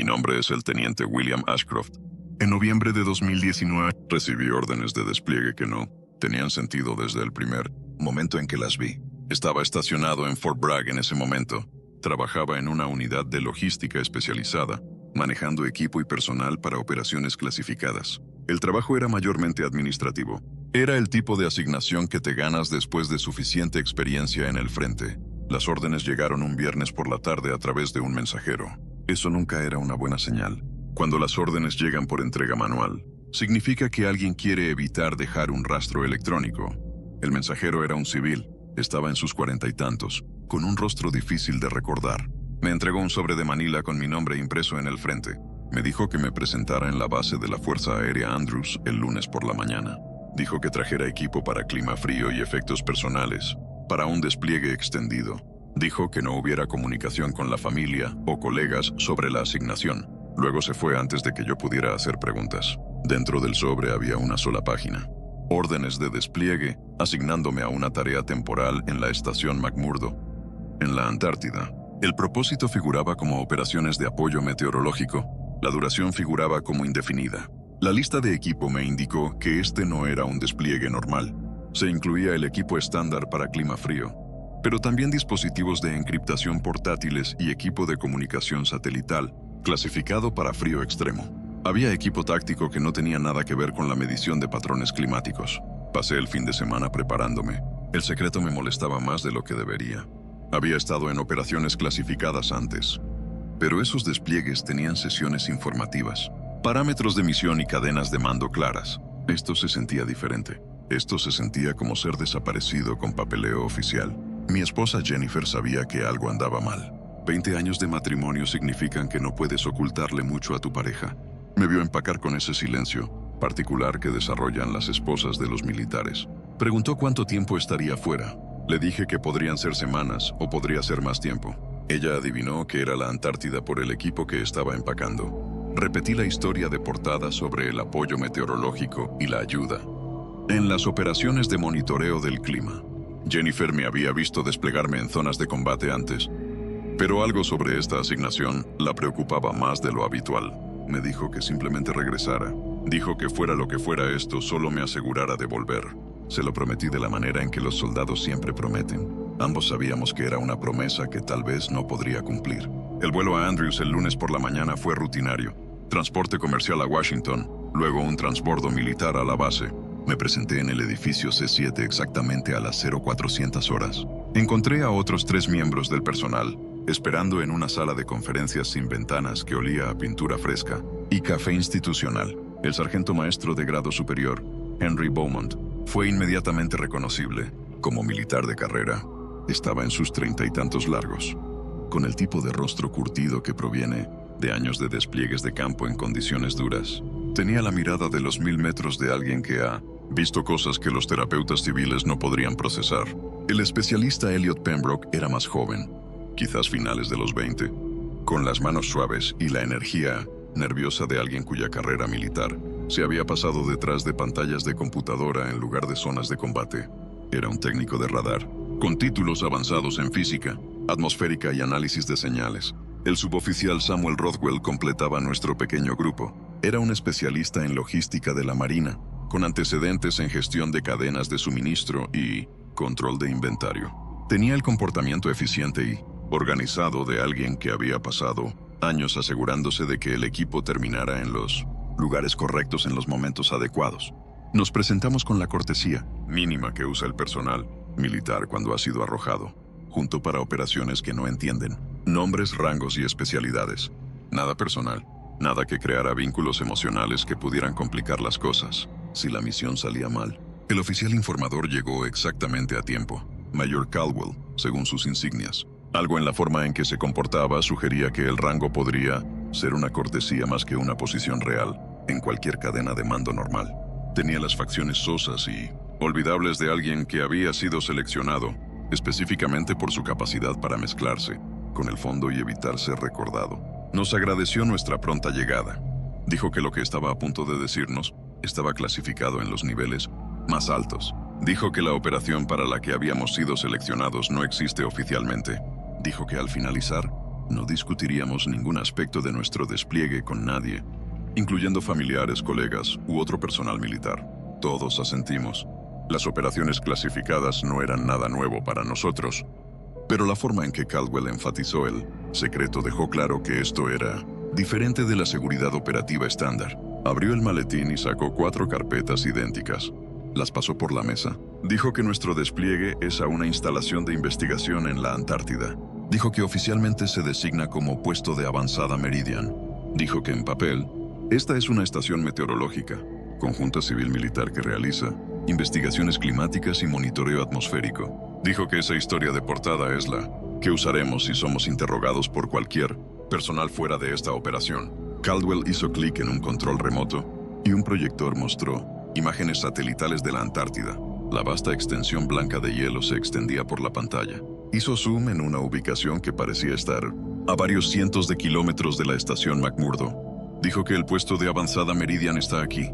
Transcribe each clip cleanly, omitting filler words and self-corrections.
Mi nombre es el teniente William Ashcroft. En noviembre de 2019 recibí órdenes de despliegue que no tenían sentido desde el primer momento en que las vi. Estaba estacionado en Fort Bragg en ese momento. Trabajaba en una unidad de logística especializada, manejando equipo y personal para operaciones clasificadas. El trabajo era mayormente administrativo. Era el tipo de asignación que te ganas después de suficiente experiencia en el frente. Las órdenes llegaron un viernes por la tarde a través de un mensajero. Eso nunca era una buena señal. Cuando las órdenes llegan por entrega manual, significa que alguien quiere evitar dejar un rastro electrónico. El mensajero era un civil, estaba en sus 40 y tantos, con un rostro difícil de recordar. Me entregó un sobre de Manila con mi nombre impreso en el frente. Me dijo que me presentara en la base de la Fuerza Aérea Andrews el lunes por la mañana. Dijo que trajera equipo para clima frío y efectos personales, para un despliegue extendido. Dijo que no hubiera comunicación con la familia o colegas sobre la asignación. Luego se fue antes de que yo pudiera hacer preguntas. Dentro del sobre había una sola página. Órdenes de despliegue, asignándome a una tarea temporal en la estación McMurdo, en la Antártida. El propósito figuraba como operaciones de apoyo meteorológico. La duración figuraba como indefinida. La lista de equipo me indicó que este no era un despliegue normal. Se incluía el equipo estándar para clima frío, pero también dispositivos de encriptación portátiles y equipo de comunicación satelital, clasificado para frío extremo. Había equipo táctico que no tenía nada que ver con la medición de patrones climáticos. Pasé el fin de semana preparándome. El secreto me molestaba más de lo que debería. Había estado en operaciones clasificadas antes, pero esos despliegues tenían sesiones informativas, parámetros de misión y cadenas de mando claras. Esto se sentía diferente. Esto se sentía como ser desaparecido con papeleo oficial. Mi esposa Jennifer sabía que algo andaba mal. 20 años de matrimonio significan que no puedes ocultarle mucho a tu pareja. Me vio empacar con ese silencio particular que desarrollan las esposas de los militares. Preguntó cuánto tiempo estaría fuera. Le dije que podrían ser semanas o podría ser más tiempo. Ella adivinó que era la Antártida por el equipo que estaba empacando. Repetí la historia de portada sobre el apoyo meteorológico y la ayuda en las operaciones de monitoreo del clima. Jennifer me había visto desplegarme en zonas de combate antes, pero algo sobre esta asignación la preocupaba más de lo habitual. Me dijo que simplemente regresara. Dijo que fuera lo que fuera esto, solo me asegurara de volver. Se lo prometí de la manera en que los soldados siempre prometen. Ambos sabíamos que era una promesa que tal vez no podría cumplir. El vuelo a Andrews el lunes por la mañana fue rutinario. Transporte comercial a Washington, luego un transbordo militar a la base. Me presenté en el edificio C7 exactamente a las 0400 horas. Encontré a otros 3 miembros del personal, esperando en una sala de conferencias sin ventanas que olía a pintura fresca y café institucional. El sargento maestro de grado superior, Henry Beaumont, fue inmediatamente reconocible como militar de carrera. Estaba en sus 30 y tantos largos, con el tipo de rostro curtido que proviene de años de despliegues de campo en condiciones duras. Tenía la mirada de los 1000 metros de alguien que ha visto cosas que los terapeutas civiles no podrían procesar. El especialista Elliot Pembroke era más joven, quizás finales de los 20, con las manos suaves y la energía nerviosa de alguien cuya carrera militar se había pasado detrás de pantallas de computadora en lugar de zonas de combate. Era un técnico de radar, con títulos avanzados en física, atmosférica y análisis de señales. El suboficial Samuel Rothwell completaba nuestro pequeño grupo. Era un especialista en logística de la Marina, con antecedentes en gestión de cadenas de suministro y control de inventario. Tenía el comportamiento eficiente y organizado de alguien que había pasado años asegurándose de que el equipo terminara en los lugares correctos en los momentos adecuados. Nos presentamos con la cortesía mínima que usa el personal militar cuando ha sido arrojado, junto para operaciones que no entienden. Nombres, rangos y especialidades. Nada personal. Nada que creara vínculos emocionales que pudieran complicar las cosas si la misión salía mal. El oficial informador llegó exactamente a tiempo. Mayor Caldwell, según sus insignias. Algo en la forma en que se comportaba sugería que el rango podría ser una cortesía más que una posición real en cualquier cadena de mando normal. Tenía las facciones sosas y olvidables de alguien que había sido seleccionado específicamente por su capacidad para mezclarse con el fondo y evitar ser recordado. Nos agradeció nuestra pronta llegada. Dijo que lo que estaba a punto de decirnos estaba clasificado en los niveles más altos. Dijo que la operación para la que habíamos sido seleccionados no existe oficialmente. Dijo que al finalizar, No discutiríamos ningún aspecto de nuestro despliegue con nadie, incluyendo familiares, colegas u otro personal militar. Todos asentimos. Las operaciones clasificadas no eran nada nuevo para nosotros, pero la forma en que Caldwell enfatizó el secreto dejó claro que esto era diferente de la seguridad operativa estándar. Abrió el maletín y sacó 4 carpetas idénticas. Las pasó por la mesa. Dijo que nuestro despliegue es a una instalación de investigación en la Antártida. Dijo que oficialmente se designa como puesto de avanzada Meridian. Dijo que en papel, esta es una estación meteorológica, conjunta civil-militar que realiza investigaciones climáticas y monitoreo atmosférico. Dijo que esa historia de portada es la que usaremos si somos interrogados por cualquier personal fuera de esta operación. Caldwell hizo clic en un control remoto y un proyector mostró imágenes satelitales de la Antártida. La vasta extensión blanca de hielo se extendía por la pantalla. Hizo zoom en una ubicación que parecía estar a varios cientos de kilómetros de la estación McMurdo. Dijo que el puesto de avanzada Meridian está aquí,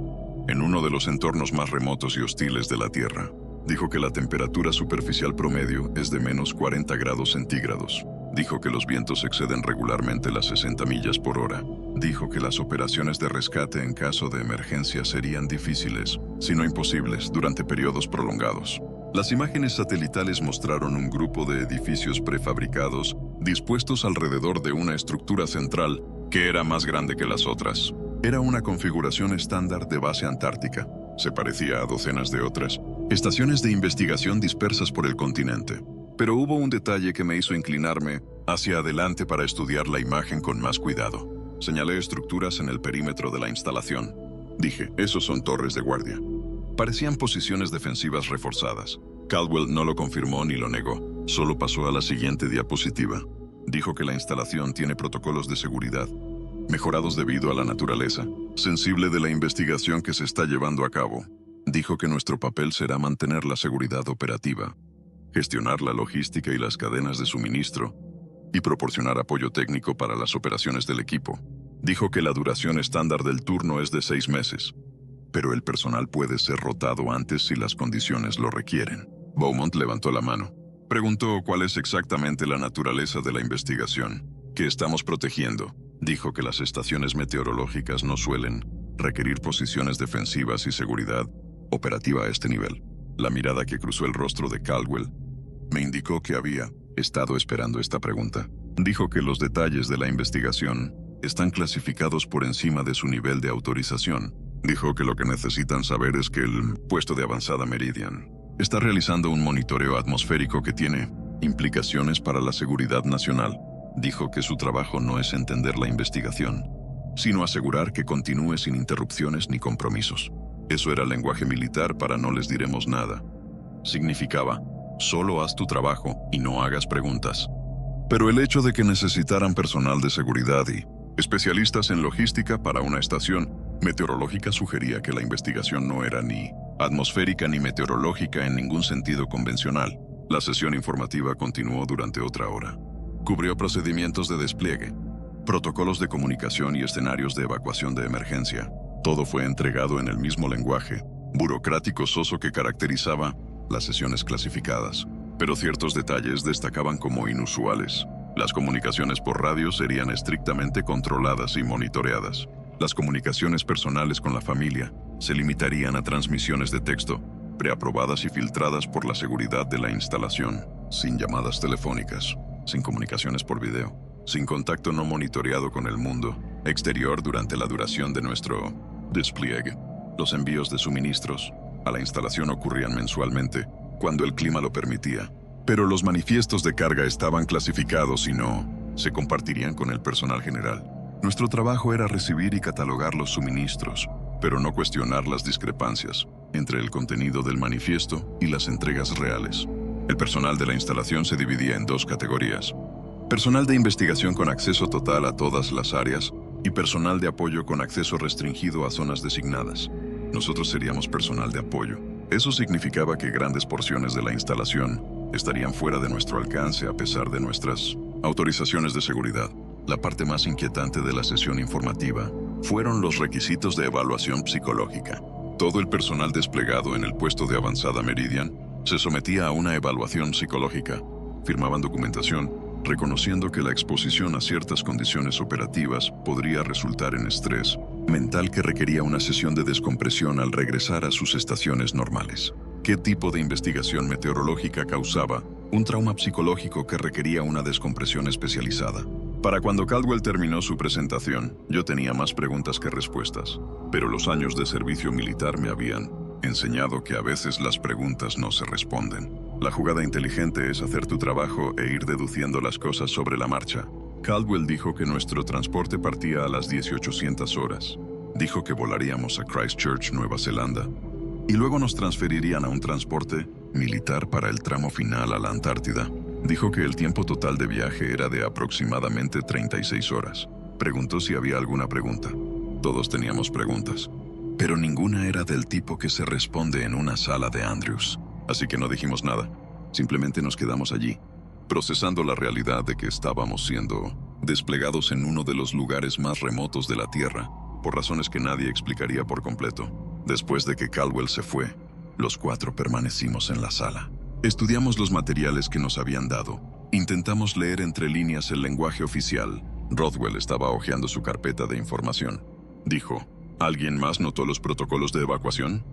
en uno de los entornos más remotos y hostiles de la Tierra. Dijo que la temperatura superficial promedio es de menos 40 grados centígrados. Dijo que los vientos exceden regularmente las 60 millas por hora. Dijo que las operaciones de rescate en caso de emergencia serían difíciles, si no imposibles, durante periodos prolongados. Las imágenes satelitales mostraron un grupo de edificios prefabricados dispuestos alrededor de una estructura central que era más grande que las otras. Era una configuración estándar de base antártica. Se parecía a docenas de otras estaciones de investigación dispersas por el continente. Pero hubo un detalle que me hizo inclinarme hacia adelante para estudiar la imagen con más cuidado. Señalé estructuras en el perímetro de la instalación. Dije, esos son torres de guardia. Parecían posiciones defensivas reforzadas. Caldwell no lo confirmó ni lo negó, solo pasó a la siguiente diapositiva. Dijo que la instalación tiene protocolos de seguridad, mejorados debido a la naturaleza sensible de la investigación que se está llevando a cabo. Dijo que nuestro papel será mantener la seguridad operativa, gestionar la logística y las cadenas de suministro, y proporcionar apoyo técnico para las operaciones del equipo. Dijo que la duración estándar del turno es de 6 meses, pero el personal puede ser rotado antes si las condiciones lo requieren. Beaumont levantó la mano. Preguntó cuál es exactamente la naturaleza de la investigación que estamos protegiendo. Dijo que las estaciones meteorológicas no suelen requerir posiciones defensivas y seguridad operativa a este nivel. La mirada que cruzó el rostro de Caldwell me indicó que había estado esperando esta pregunta. Dijo que los detalles de la investigación están clasificados por encima de su nivel de autorización. Dijo que lo que necesitan saber es que el puesto de avanzada Meridian está realizando un monitoreo atmosférico que tiene implicaciones para la seguridad nacional. Dijo que su trabajo no es entender la investigación, sino asegurar que continúe sin interrupciones ni compromisos. Eso era lenguaje militar para no les diremos nada. Significaba, solo haz tu trabajo y no hagas preguntas. Pero el hecho de que necesitaran personal de seguridad y especialistas en logística para una estación meteorológica sugería que la investigación no era ni atmosférica ni meteorológica en ningún sentido convencional. La sesión informativa continuó durante otra hora. Cubrió procedimientos de despliegue, protocolos de comunicación y escenarios de evacuación de emergencia. Todo fue entregado en el mismo lenguaje burocrático soso que caracterizaba las sesiones clasificadas, pero ciertos detalles destacaban como inusuales. Las comunicaciones por radio serían estrictamente controladas y monitoreadas. Las comunicaciones personales con la familia se limitarían a transmisiones de texto, preaprobadas y filtradas por la seguridad de la instalación, sin llamadas telefónicas, sin comunicaciones por video, sin contacto no monitoreado con el mundo exterior durante la duración de nuestro despliegue. Los envíos de suministros a la instalación ocurrían mensualmente, cuando el clima lo permitía, pero los manifiestos de carga estaban clasificados y no se compartirían con el personal general. Nuestro trabajo era recibir y catalogar los suministros, pero no cuestionar las discrepancias entre el contenido del manifiesto y las entregas reales. El personal de la instalación se dividía en 2 categorías: personal de investigación con acceso total a todas las áreas y personal de apoyo con acceso restringido a zonas designadas. Nosotros seríamos personal de apoyo. Eso significaba que grandes porciones de la instalación estarían fuera de nuestro alcance a pesar de nuestras autorizaciones de seguridad. La parte más inquietante de la sesión informativa fueron los requisitos de evaluación psicológica. Todo el personal desplegado en el puesto de avanzada Meridian se sometía a una evaluación psicológica, firmaban documentación reconociendo que la exposición a ciertas condiciones operativas podría resultar en estrés mental que requería una sesión de descompresión al regresar a sus estaciones normales. ¿Qué tipo de investigación meteorológica causaba un trauma psicológico que requería una descompresión especializada? Para cuando Caldwell terminó su presentación, yo tenía más preguntas que respuestas, pero los años de servicio militar me habían enseñado que a veces las preguntas no se responden. La jugada inteligente es hacer tu trabajo e ir deduciendo las cosas sobre la marcha. Caldwell dijo que nuestro transporte partía a las 1800 horas. Dijo que volaríamos a Christchurch, Nueva Zelanda, y luego nos transferirían a un transporte militar para el tramo final a la Antártida. Dijo que el tiempo total de viaje era de aproximadamente 36 horas. Preguntó si había alguna pregunta. Todos teníamos preguntas, pero ninguna era del tipo que se responde en una sala de Andrews. Así que no dijimos nada. Simplemente nos quedamos allí, procesando la realidad de que estábamos siendo desplegados en uno de los lugares más remotos de la Tierra, por razones que nadie explicaría por completo. Después de que Caldwell se fue, los 4 permanecimos en la sala. Estudiamos los materiales que nos habían dado. Intentamos leer entre líneas el lenguaje oficial. Rothwell estaba hojeando su carpeta de información. Dijo, ¿alguien más notó los protocolos de evacuación?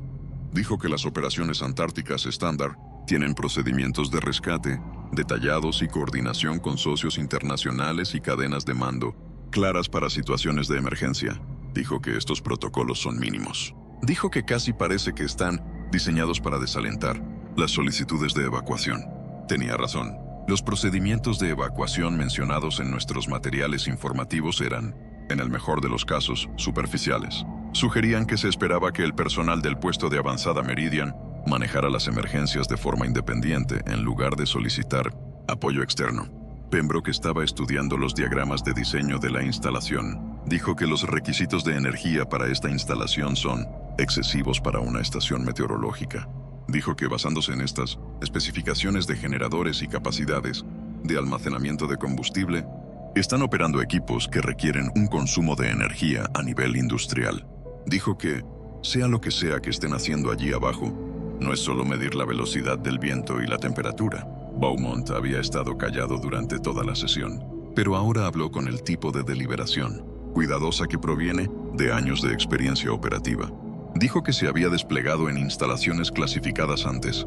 Dijo que las operaciones antárticas estándar tienen procedimientos de rescate detallados y coordinación con socios internacionales y cadenas de mando claras para situaciones de emergencia. Dijo que estos protocolos son mínimos. Dijo que casi parece que están diseñados para desalentar las solicitudes de evacuación. Tenía razón. Los procedimientos de evacuación mencionados en nuestros materiales informativos eran, en el mejor de los casos, superficiales. Sugerían que se esperaba que el personal del puesto de avanzada Meridian manejara las emergencias de forma independiente en lugar de solicitar apoyo externo. Pembroke estaba estudiando los diagramas de diseño de la instalación. Dijo que los requisitos de energía para esta instalación son excesivos para una estación meteorológica. Dijo que basándose en estas especificaciones de generadores y capacidades de almacenamiento de combustible, están operando equipos que requieren un consumo de energía a nivel industrial. Dijo que, sea lo que sea que estén haciendo allí abajo, no es solo medir la velocidad del viento y la temperatura. Beaumont había estado callado durante toda la sesión, pero ahora habló con el tipo de deliberación cuidadosa que proviene de años de experiencia operativa. Dijo que se había desplegado en instalaciones clasificadas antes,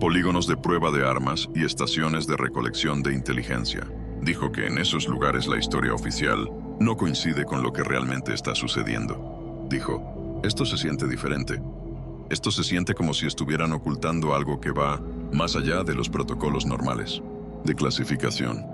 polígonos de prueba de armas y estaciones de recolección de inteligencia. Dijo que en esos lugares la historia oficial no coincide con lo que realmente está sucediendo. Dijo, esto se siente diferente. Esto se siente como si estuvieran ocultando algo que va más allá de los protocolos normales de clasificación.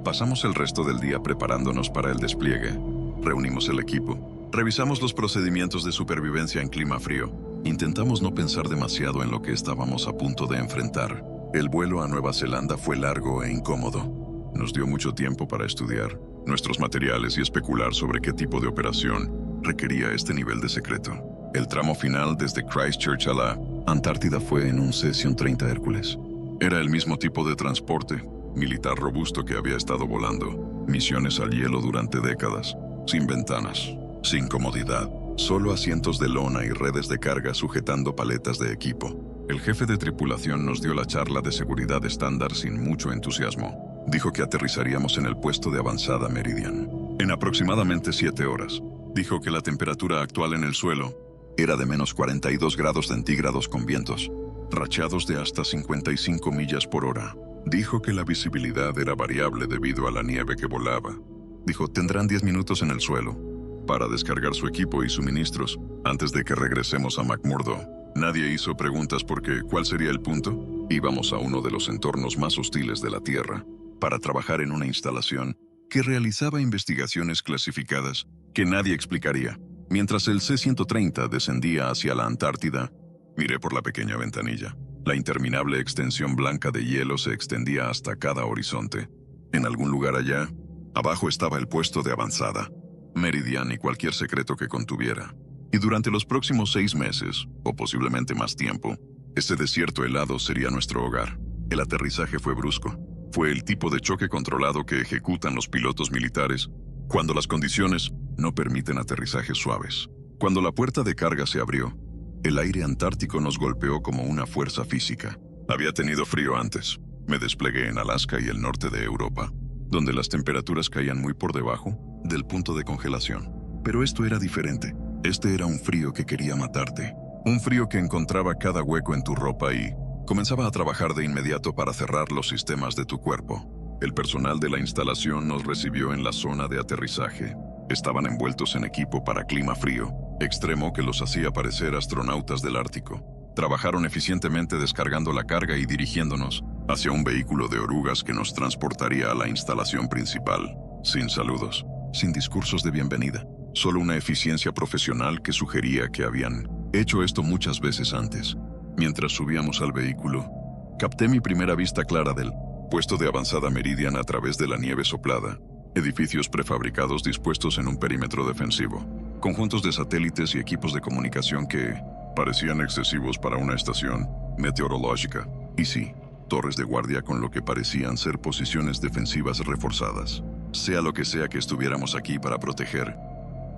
Pasamos el resto del día preparándonos para el despliegue. Reunimos el equipo. Revisamos los procedimientos de supervivencia en clima frío. Intentamos no pensar demasiado en lo que estábamos a punto de enfrentar. El vuelo a Nueva Zelanda fue largo e incómodo. Nos dio mucho tiempo para estudiar nuestros materiales y especular sobre qué tipo de operación requería este nivel de secreto. El tramo final desde Christchurch a la Antártida fue en un C-130 Hércules. Era el mismo tipo de transporte militar robusto que había estado volando misiones al hielo durante décadas, sin ventanas, sin comodidad, solo asientos de lona y redes de carga sujetando paletas de equipo. El jefe de tripulación nos dio la charla de seguridad estándar sin mucho entusiasmo. Dijo que aterrizaríamos en el puesto de avanzada Meridian en aproximadamente 7 horas. Dijo que la temperatura actual en el suelo era de menos 42 grados centígrados con vientos racheados de hasta 55 millas por hora. Dijo que la visibilidad era variable debido a la nieve que volaba. Dijo, tendrán 10 minutos en el suelo para descargar su equipo y suministros antes de que regresemos a McMurdo. Nadie hizo preguntas porque ¿cuál sería el punto? Íbamos a uno de los entornos más hostiles de la Tierra para trabajar en una instalación que realizaba investigaciones clasificadas que nadie explicaría. Mientras el C-130 descendía hacia la Antártida, miré por la pequeña ventanilla. La interminable extensión blanca de hielo se extendía hasta cada horizonte. En algún lugar allá, abajo estaba el puesto de avanzada, Meridian y cualquier secreto que contuviera. Y durante los próximos 6 meses, o posiblemente más tiempo, ese desierto helado sería nuestro hogar. El aterrizaje fue brusco. Fue el tipo de choque controlado que ejecutan los pilotos militares cuando las condiciones no permiten aterrizajes suaves. Cuando la puerta de carga se abrió, el aire antártico nos golpeó como una fuerza física. Había tenido frío antes. Me desplegué en Alaska y el norte de Europa. donde las temperaturas caían muy por debajo del punto de congelación. Pero esto era diferente. Este era un frío que quería matarte. Un frío que encontraba cada hueco en tu ropa y comenzaba a trabajar de inmediato para cerrar los sistemas de tu cuerpo. El personal de la instalación nos recibió en la zona de aterrizaje. Estaban envueltos en equipo para clima frío, extremo que los hacía parecer astronautas del Ártico. Trabajaron eficientemente descargando la carga y dirigiéndonos hacia un vehículo de orugas que nos transportaría a la instalación principal, sin saludos, sin discursos de bienvenida, solo una eficiencia profesional que sugería que habían hecho esto muchas veces antes. Mientras subíamos al vehículo, capté mi primera vista clara del puesto de avanzada Meridian a través de la nieve soplada, edificios prefabricados dispuestos en un perímetro defensivo, conjuntos de satélites y equipos de comunicación que parecían excesivos para una estación meteorológica, y sí, torres de guardia con lo que parecían ser posiciones defensivas reforzadas. Sea lo que sea que estuviéramos aquí para proteger,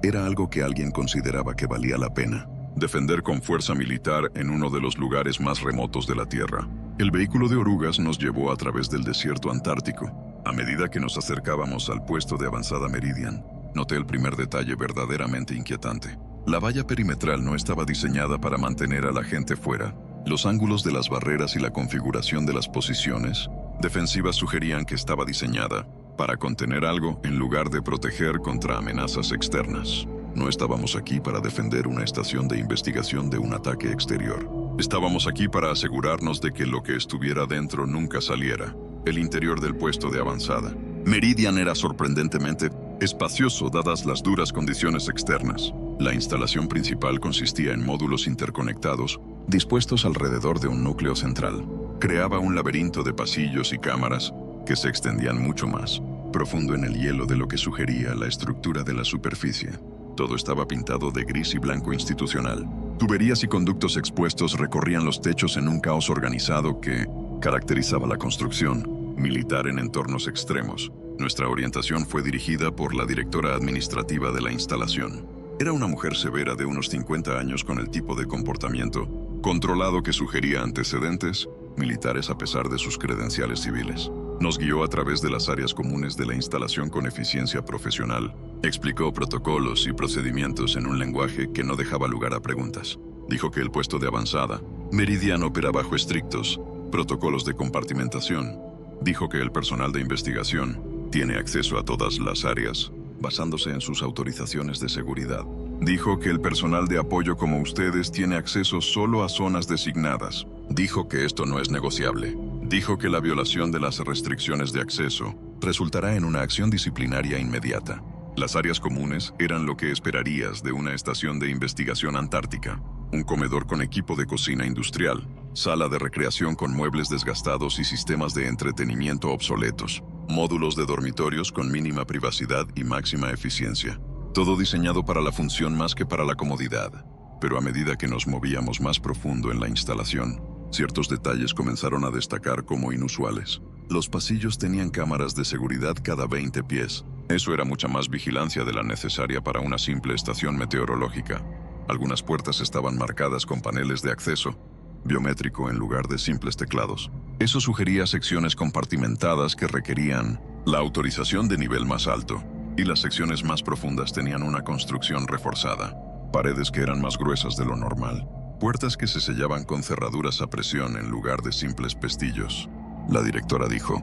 era algo que alguien consideraba que valía la pena. Defender con fuerza militar en uno de los lugares más remotos de la Tierra. El vehículo de orugas nos llevó a través del desierto antártico. A medida que nos acercábamos al puesto de avanzada Meridian, noté el primer detalle verdaderamente inquietante. La valla perimetral no estaba diseñada para mantener a la gente fuera. Los ángulos de las barreras y la configuración de las posiciones defensivas sugerían que estaba diseñada para contener algo en lugar de proteger contra amenazas externas. No estábamos aquí para defender una estación de investigación de un ataque exterior. Estábamos aquí para asegurarnos de que lo que estuviera dentro nunca saliera. El interior del puesto de avanzada Meridian era sorprendentemente espacioso dadas las duras condiciones externas. La instalación principal consistía en módulos interconectados, dispuestos alrededor de un núcleo central. Creaba un laberinto de pasillos y cámaras que se extendían mucho más profundo en el hielo de lo que sugería la estructura de la superficie. Todo estaba pintado de gris y blanco institucional. Tuberías y conductos expuestos recorrían los techos en un caos organizado que caracterizaba la construcción militar en entornos extremos. Nuestra orientación fue dirigida por la directora administrativa de la instalación. Era una mujer severa de unos 50 años con el tipo de comportamiento controlado que sugería antecedentes militares a pesar de sus credenciales civiles. Nos guió a través de las áreas comunes de la instalación con eficiencia profesional. Explicó protocolos y procedimientos en un lenguaje que no dejaba lugar a preguntas. Dijo que el puesto de avanzada Meridian opera bajo estrictos protocolos de compartimentación. Dijo que el personal de investigación tiene acceso a todas las áreas, basándose en sus autorizaciones de seguridad. Dijo que el personal de apoyo como ustedes tiene acceso solo a zonas designadas. Dijo que esto no es negociable. Dijo que la violación de las restricciones de acceso resultará en una acción disciplinaria inmediata. Las áreas comunes eran lo que esperarías de una estación de investigación antártica. Un comedor con equipo de cocina industrial, sala de recreación con muebles desgastados y sistemas de entretenimiento obsoletos, módulos de dormitorios con mínima privacidad y máxima eficiencia. Todo diseñado para la función más que para la comodidad. Pero a medida que nos movíamos más profundo en la instalación, ciertos detalles comenzaron a destacar como inusuales. Los pasillos tenían cámaras de seguridad cada 20 pies. Eso era mucha más vigilancia de la necesaria para una simple estación meteorológica. Algunas puertas estaban marcadas con paneles de acceso biométrico en lugar de simples teclados. Eso sugería secciones compartimentadas que requerían la autorización de nivel más alto, y las secciones más profundas tenían una construcción reforzada, paredes que eran más gruesas de lo normal, puertas que se sellaban con cerraduras a presión en lugar de simples pestillos. La directora dijo,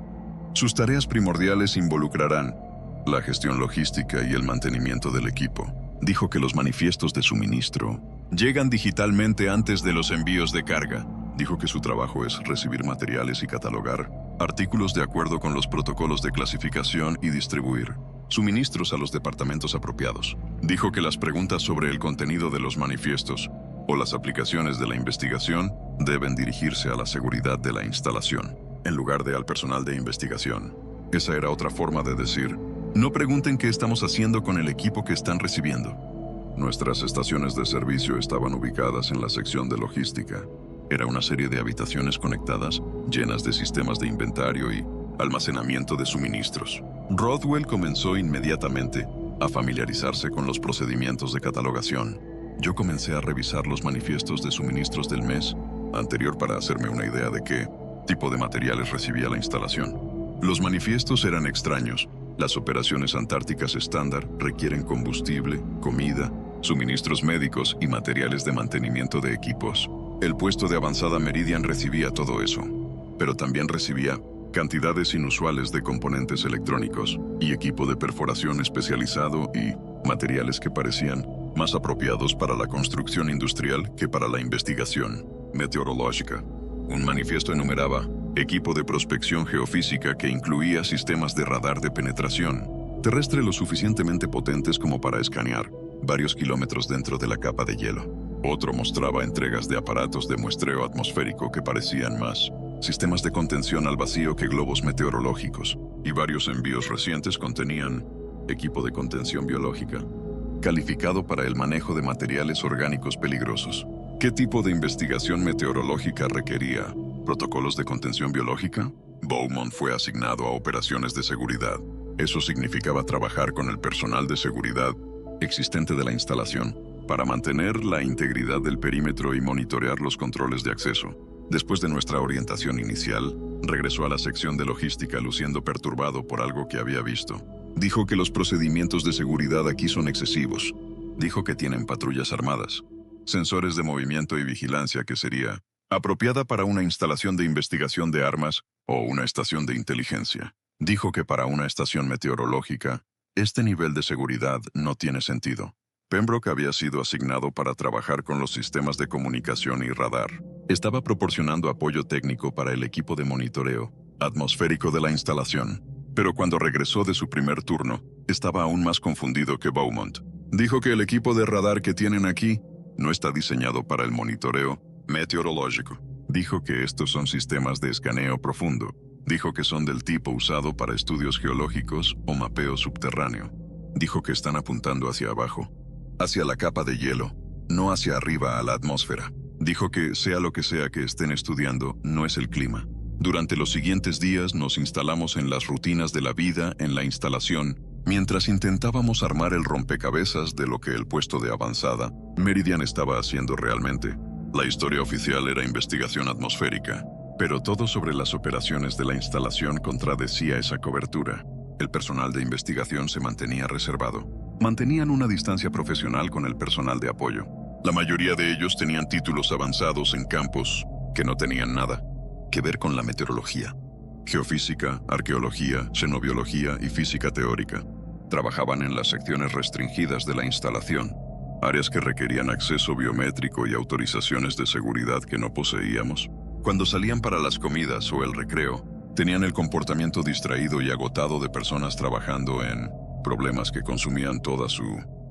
sus tareas primordiales involucrarán la gestión logística y el mantenimiento del equipo. Dijo que los manifiestos de suministro llegan digitalmente antes de los envíos de carga. Dijo que su trabajo es recibir materiales y catalogar artículos de acuerdo con los protocolos de clasificación y distribuir suministros a los departamentos apropiados. Dijo que las preguntas sobre el contenido de los manifiestos o las aplicaciones de la investigación deben dirigirse a la seguridad de la instalación, en lugar de al personal de investigación. Esa era otra forma de decir, no pregunten qué estamos haciendo con el equipo que están recibiendo. Nuestras estaciones de servicio estaban ubicadas en la sección de logística. Era una serie de habitaciones conectadas, llenas de sistemas de inventario y almacenamiento de suministros. Rothwell comenzó inmediatamente a familiarizarse con los procedimientos de catalogación. Yo comencé a revisar los manifiestos de suministros del mes anterior para hacerme una idea de qué tipo de materiales recibía la instalación. Los manifiestos eran extraños. Las operaciones antárticas estándar requieren combustible, comida, suministros médicos y materiales de mantenimiento de equipos. El puesto de avanzada Meridian recibía todo eso, pero también recibía cantidades inusuales de componentes electrónicos y equipo de perforación especializado y materiales que parecían más apropiados para la construcción industrial que para la investigación meteorológica. Un manifiesto enumeraba equipo de prospección geofísica que incluía sistemas de radar de penetración terrestre lo suficientemente potentes como para escanear varios kilómetros dentro de la capa de hielo. Otro mostraba entregas de aparatos de muestreo atmosférico que parecían más sistemas de contención al vacío que globos meteorológicos, y varios envíos recientes contenían equipo de contención biológica, calificado para el manejo de materiales orgánicos peligrosos. ¿Qué tipo de investigación meteorológica requería? ¿Protocolos de contención biológica? Beaumont fue asignado a operaciones de seguridad. Eso significaba trabajar con el personal de seguridad existente de la instalación para mantener la integridad del perímetro y monitorear los controles de acceso. Después de nuestra orientación inicial, regresó a la sección de logística luciendo perturbado por algo que había visto. Dijo que los procedimientos de seguridad aquí son excesivos. Dijo que tienen patrullas armadas, sensores de movimiento y vigilancia que sería apropiada para una instalación de investigación de armas o una estación de inteligencia. Dijo que para una estación meteorológica, este nivel de seguridad no tiene sentido. Pembroke había sido asignado para trabajar con los sistemas de comunicación y radar. Estaba proporcionando apoyo técnico para el equipo de monitoreo atmosférico de la instalación. Pero cuando regresó de su primer turno, estaba aún más confundido que Beaumont. Dijo que el equipo de radar que tienen aquí no está diseñado para el monitoreo meteorológico. Dijo que estos son sistemas de escaneo profundo. Dijo que son del tipo usado para estudios geológicos o mapeo subterráneo. Dijo que están apuntando hacia abajo, hacia la capa de hielo, no hacia arriba a la atmósfera. Dijo que sea lo que sea que estén estudiando, no es el clima. Durante los siguientes días nos instalamos en las rutinas de la vida en la instalación, mientras intentábamos armar el rompecabezas de lo que el puesto de avanzada Meridian estaba haciendo realmente. La historia oficial era investigación atmosférica, pero todo sobre las operaciones de la instalación contradecía esa cobertura. El personal de investigación se mantenía reservado. Mantenían una distancia profesional con el personal de apoyo. La mayoría de ellos tenían títulos avanzados en campos que no tenían nada que ver con la meteorología, geofísica, arqueología, xenobiología y física teórica. Trabajaban en las secciones restringidas de la instalación, áreas que requerían acceso biométrico y autorizaciones de seguridad que no poseíamos. Cuando salían para las comidas o el recreo, tenían el comportamiento distraído y agotado de personas trabajando en problemas que consumían toda su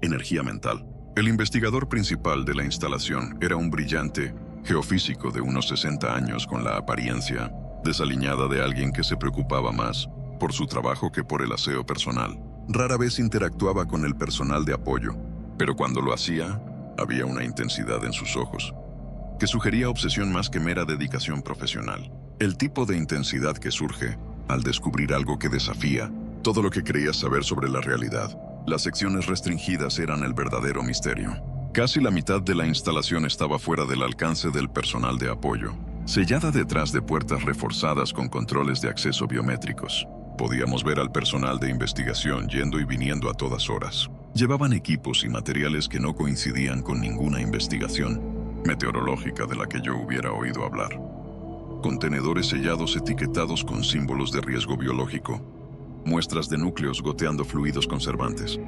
energía mental. El investigador principal de la instalación era un brillante geofísico de unos 60 años con la apariencia desaliñada de alguien que se preocupaba más por su trabajo que por el aseo personal. Rara vez interactuaba con el personal de apoyo, pero cuando lo hacía, había una intensidad en sus ojos que sugería obsesión más que mera dedicación profesional. El tipo de intensidad que surge al descubrir algo que desafía todo lo que creías saber sobre la realidad. Las secciones restringidas eran el verdadero misterio. Casi la mitad de la instalación estaba fuera del alcance del personal de apoyo, sellada detrás de puertas reforzadas con controles de acceso biométricos. Podíamos ver al personal de investigación yendo y viniendo a todas horas. Llevaban equipos y materiales que no coincidían con ninguna investigación meteorológica de la que yo hubiera oído hablar. Contenedores sellados etiquetados con símbolos de riesgo biológico, muestras de núcleos goteando fluidos conservantes,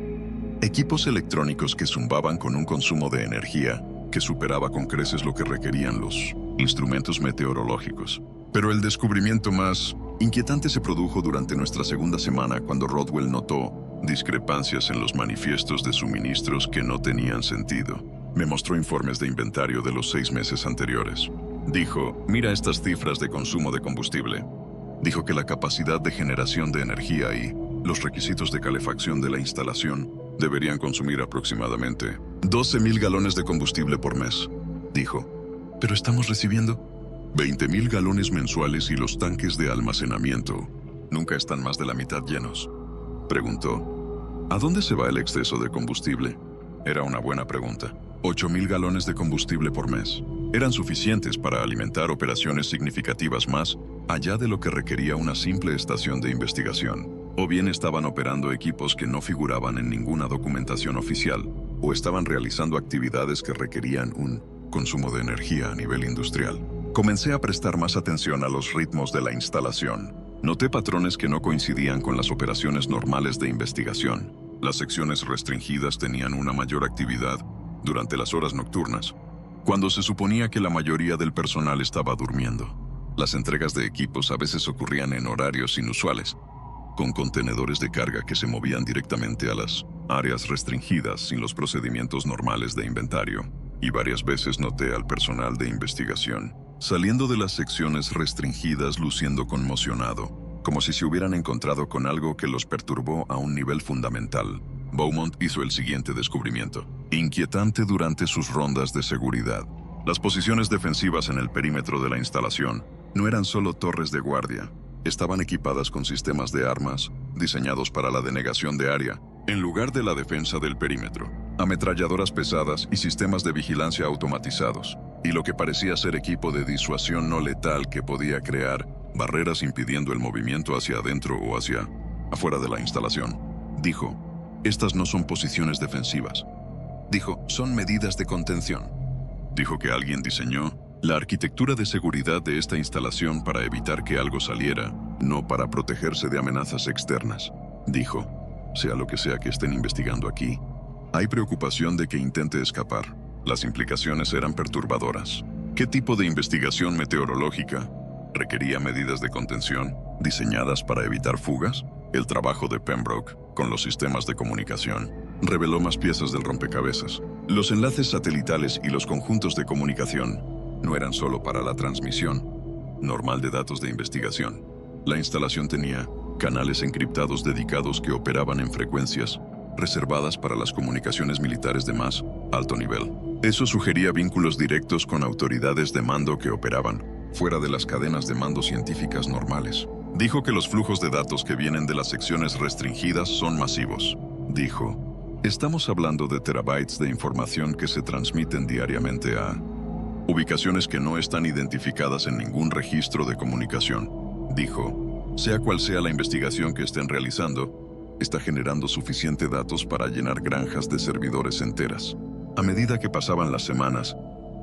equipos electrónicos que zumbaban con un consumo de energía que superaba con creces lo que requerían los instrumentos meteorológicos. Pero el descubrimiento más inquietante se produjo durante nuestra segunda semana cuando Rodwell notó discrepancias en los manifiestos de suministros que no tenían sentido. Me mostró informes de inventario de los 6 meses anteriores. Dijo, mira estas cifras de consumo de combustible. Dijo que la capacidad de generación de energía y los requisitos de calefacción de la instalación deberían consumir aproximadamente 12,000 galones de combustible por mes. Dijo, pero estamos recibiendo 20,000 galones mensuales y los tanques de almacenamiento nunca están más de la mitad llenos. Preguntó, ¿a dónde se va el exceso de combustible? Era una buena pregunta. 8,000 galones de combustible por mes eran suficientes para alimentar operaciones significativas más allá de lo que requería una simple estación de investigación, o bien estaban operando equipos que no figuraban en ninguna documentación oficial, o estaban realizando actividades que requerían un consumo de energía a nivel industrial. Comencé a prestar más atención a los ritmos de la instalación. Noté patrones que no coincidían con las operaciones normales de investigación. Las secciones restringidas tenían una mayor actividad durante las horas nocturnas, cuando se suponía que la mayoría del personal estaba durmiendo. Las entregas de equipos a veces ocurrían en horarios inusuales, con contenedores de carga que se movían directamente a las áreas restringidas sin los procedimientos normales de inventario. Y varias veces noté al personal de investigación saliendo de las secciones restringidas luciendo conmocionado, como si se hubieran encontrado con algo que los perturbó a un nivel fundamental. Beaumont hizo el siguiente descubrimiento, inquietante durante sus rondas de seguridad. Las posiciones defensivas en el perímetro de la instalación no eran solo torres de guardia, estaban equipadas con sistemas de armas diseñados para la denegación de área, en lugar de la defensa del perímetro, ametralladoras pesadas y sistemas de vigilancia automatizados, y lo que parecía ser equipo de disuasión no letal que podía crear barreras impidiendo el movimiento hacia adentro o hacia afuera de la instalación. Dijo, estas no son posiciones defensivas. Dijo, son medidas de contención. Dijo que alguien diseñó la arquitectura de seguridad de esta instalación para evitar que algo saliera, no para protegerse de amenazas externas. Dijo, sea lo que sea que estén investigando aquí, hay preocupación de que intente escapar. Las implicaciones eran perturbadoras. ¿Qué tipo de investigación meteorológica requería medidas de contención diseñadas para evitar fugas? El trabajo de Pembroke con los sistemas de comunicación reveló más piezas del rompecabezas. Los enlaces satelitales y los conjuntos de comunicación no eran solo para la transmisión normal de datos de investigación. La instalación tenía canales encriptados dedicados que operaban en frecuencias reservadas para las comunicaciones militares de más alto nivel. Eso sugería vínculos directos con autoridades de mando que operaban fuera de las cadenas de mando científicas normales. Dijo que los flujos de datos que vienen de las secciones restringidas son masivos. Dijo, estamos hablando de terabytes de información que se transmiten diariamente a ubicaciones que no están identificadas en ningún registro de comunicación. Dijo, sea cual sea la investigación que estén realizando, está generando suficiente datos para llenar granjas de servidores enteras. A medida que pasaban las semanas,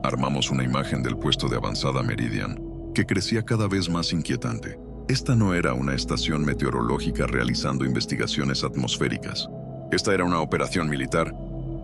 armamos una imagen del puesto de avanzada Meridian, que crecía cada vez más inquietante. Esta no era una estación meteorológica realizando investigaciones atmosféricas. Esta era una operación militar,